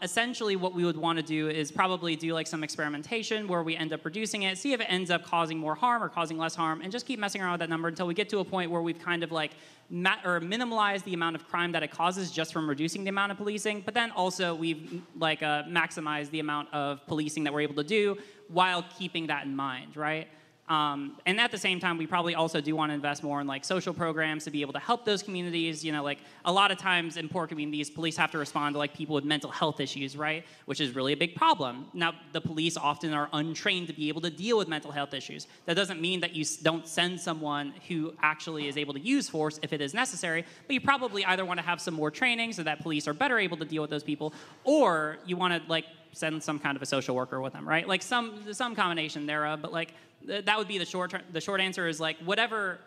Essentially, what we would want to do is probably do some experimentation where we end up reducing it, see if it ends up causing more harm or causing less harm, and just keep messing around with that number until we get to a point where we've kind of minimalized the amount of crime that it causes just from reducing the amount of policing, but then also we've maximized the amount of policing that we're able to do while keeping that in mind, right? And at the same time, we probably also do want to invest more in social programs to be able to help those communities. A lot of times in poor communities, police have to respond to people with mental health issues, right? Which is really a big problem. Now, the police often are untrained to be able to deal with mental health issues. That doesn't mean that you don't send someone who actually is able to use force if it is necessary, but you probably either want to have some more training so that police are better able to deal with those people, or you want to send some kind of a social worker with them, right? Some combination thereof, but that would be the short answer is whenever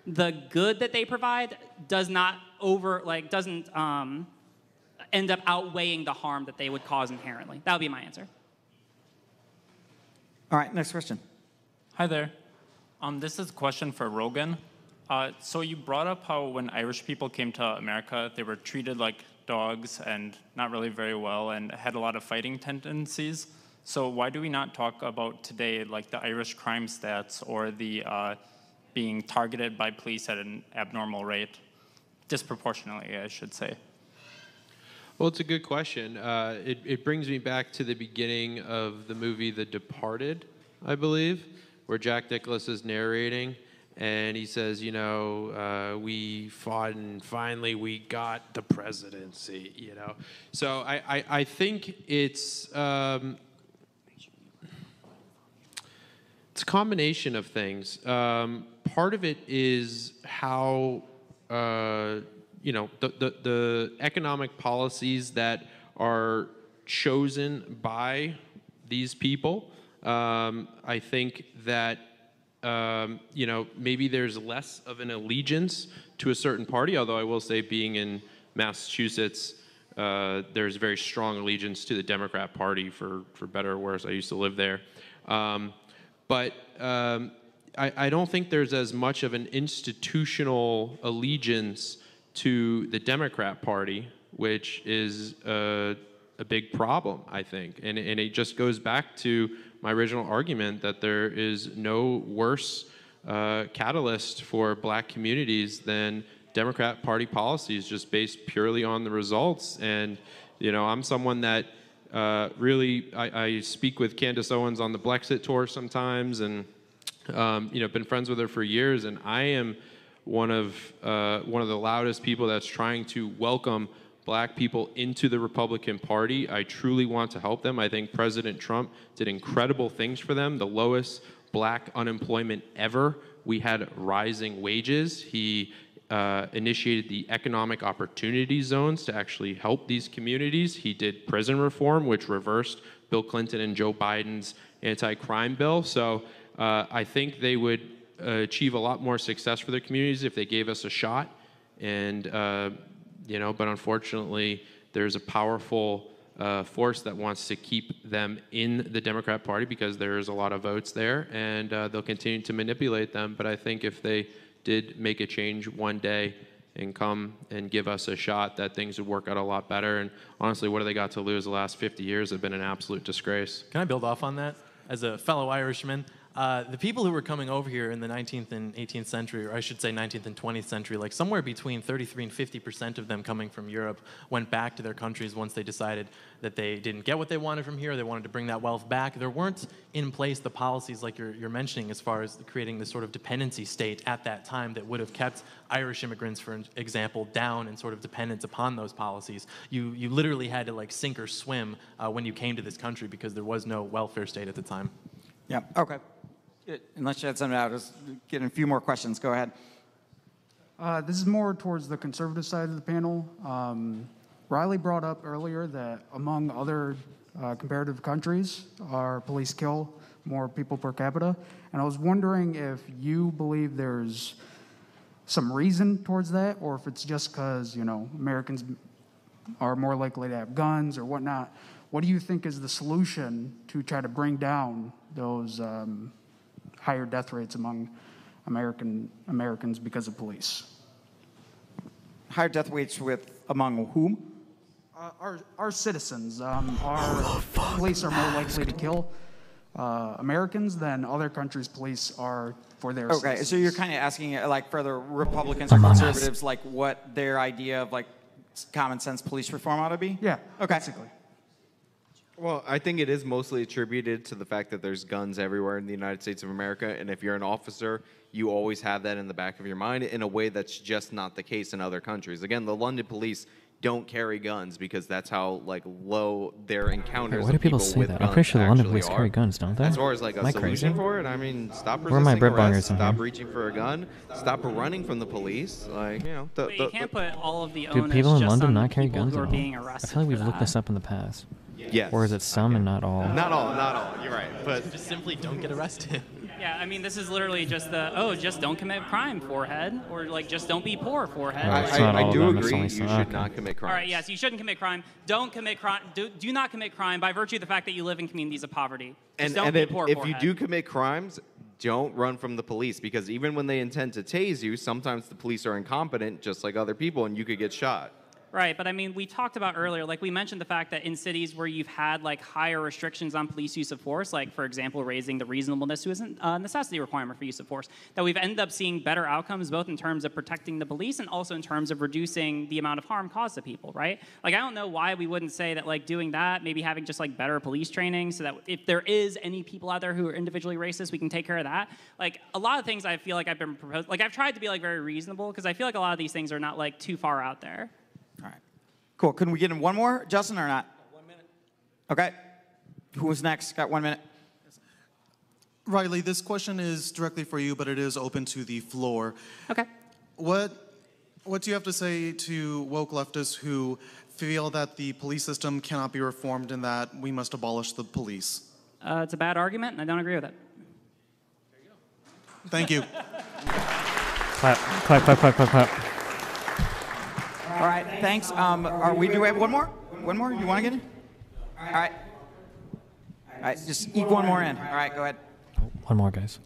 the good that they provide does not doesn't end up outweighing the harm that they would cause inherently. That would be my answer. All right, next question. Hi there. This is a question for Rogan. So you brought up how when Irish people came to America, they were treated like dogs and not really very well and had a lot of fighting tendencies. So why do we not talk about today, like the Irish crime stats or the being targeted by police at an abnormal rate? Disproportionately, I should say. Well, it's a good question. It brings me back to the beginning of the movie The Departed, I believe, where Jack Nicklaus is narrating, and he says, you know, we fought and finally we got the presidency, you know. So I think it's a combination of things. Part of it is how you know, the economic policies that are chosen by these people. I think that, you know, maybe there's less of an allegiance to a certain party, although I will say being in Massachusetts, there's very strong allegiance to the Democrat Party for better or worse. I used to live there. But I don't think there's as much of an institutional allegiance to the Democrat Party, which is a big problem, I think. And it just goes back to my original argument that there is no worse catalyst for black communities than Democrat Party policies just based purely on the results. And, you know, I'm someone that really, I speak with Candace Owens on the Blexit tour sometimes, and, you know, been friends with her for years, and I am one of the loudest people that's trying to welcome black people into the Republican Party. I truly want to help them. I think President Trump did incredible things for them, the lowest black unemployment ever. We had rising wages. He initiated the economic opportunity zones to actually help these communities. He did prison reform, which reversed Bill Clinton and Joe Biden's anti-crime bill. So I think they would achieve a lot more success for their communities if they gave us a shot. And, you know, but unfortunately, there's a powerful force that wants to keep them in the Democrat Party because there's a lot of votes there, and they'll continue to manipulate them. But I think if they did make a change one day and come and give us a shot, that things would work out a lot better. And honestly, what do they got to lose? The last 50 years have been an absolute disgrace. Can I build off on that? As a fellow Irishman, the people who were coming over here in the 19th and 18th century, or I should say 19th and 20th century, like somewhere between 33 and 50% of them coming from Europe went back to their countries once they decided that they didn't get what they wanted from here, they wanted to bring that wealth back. There weren't in place the policies like you're mentioning as far as creating this sort of dependency state at that time that would have kept Irish immigrants, for example, down and sort of dependent upon those policies. You literally had to like sink or swim when you came to this country because there was no welfare state at the time. Yeah, okay. Unless you had something out, just getting a few more questions. Go ahead. This is more towards the conservative side of the panel. Riley brought up earlier that among other comparative countries, our police kill more people per capita. And I was wondering if you believe there's some reason towards that, or if it's just because, you know, Americans are more likely to have guns or whatnot. What do you think is the solution to try to bring down those higher death rates among Americans because of police? Higher death rates among whom? Our citizens. Our police are more likely to kill Americans than other countries' police are for their citizens. So you're kind of asking, like, for the Republicans or conservatives, like, what their idea of, like, common sense police reform ought to be? Yeah, okay. Basically. Well, I think it is mostly attributed to the fact that there's guns everywhere in the United States of America, and if you're an officer, you always have that in the back of your mind in a way that's just not the case in other countries. Again, the London police don't carry guns because that's how like low their encounters. Why do people say that? I'm pretty sure the London police carry guns, don't they? As far as like a solution for it, I mean, stop resisting arrest, stop reaching for a gun, stop running from the police. Like, you know, but you can't put all of the do onus people in just London on not carry people guns who at are all? being I arrested feel like we've for looked that. this up in the past. Yes. Or is it some and not all? Not all. You're right. But just simply don't get arrested. Yeah, I mean, this is literally just just don't commit crime, forehead, or like just don't be poor, forehead. I do agree you should not commit crime. All right, yes, you shouldn't commit crime. Don't commit crime. Do not commit crime by virtue of the fact that you live in communities of poverty. Just don't be poor, if you forehead. do commit crimes, don't run from the police, because even when they intend to tase you, sometimes the police are incompetent, just like other people, and you could get shot. Right, but I mean, we talked about earlier, like we mentioned the fact that in cities where you've had like higher restrictions on police use of force, like for example, raising the reasonableness to a necessity requirement for use of force, that we've ended up seeing better outcomes both in terms of protecting the police and also in terms of reducing the amount of harm caused to people, right? Like I don't know why we wouldn't say that like doing that, maybe having just like better police training so that if there is any people out there who are individually racist, we can take care of that. Like a lot of things I feel like I've been proposed, like I've tried to be like very reasonable because I feel like a lot of these things are not like too far out there. All right. Cool. Can we get in one more, Justin, or not? 1 minute. Okay. Who's next? Got 1 minute. Riley, this question is directly for you, but it is open to the floor. Okay. What do you have to say to woke leftists who feel that the police system cannot be reformed and that we must abolish the police? It's a bad argument, and I don't agree with it. Thank you. Clap, clap, clap, clap, clap, clap. All right, thanks. Do we have one more? One more? You want to get in? All right. All right, just eke one more in. All right, go ahead. One more, guys.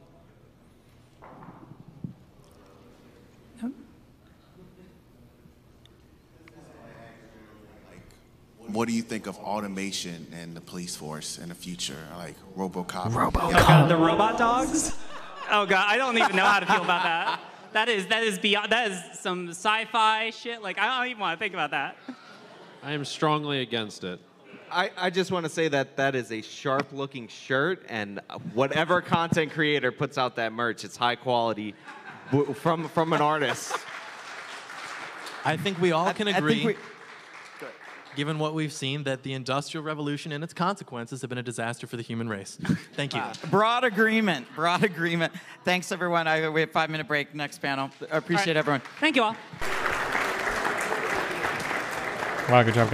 What do you think of automation in the police force in the future, like RoboCop? Oh God, the robot dogs? Oh God, I don't even know how to feel about that. That is beyond. That is some sci-fi shit. Like I don't even want to think about that. I am strongly against it. I just want to say that is a sharp-looking shirt, and whatever content creator puts out that merch, it's high quality from an artist. I think we all can agree, given what we've seen, that the Industrial Revolution and its consequences have been a disaster for the human race. Thank you. Broad agreement. Broad agreement. Thanks, everyone. We have a 5-minute break. Next panel. I appreciate everyone. Thank you all. Wow, good job.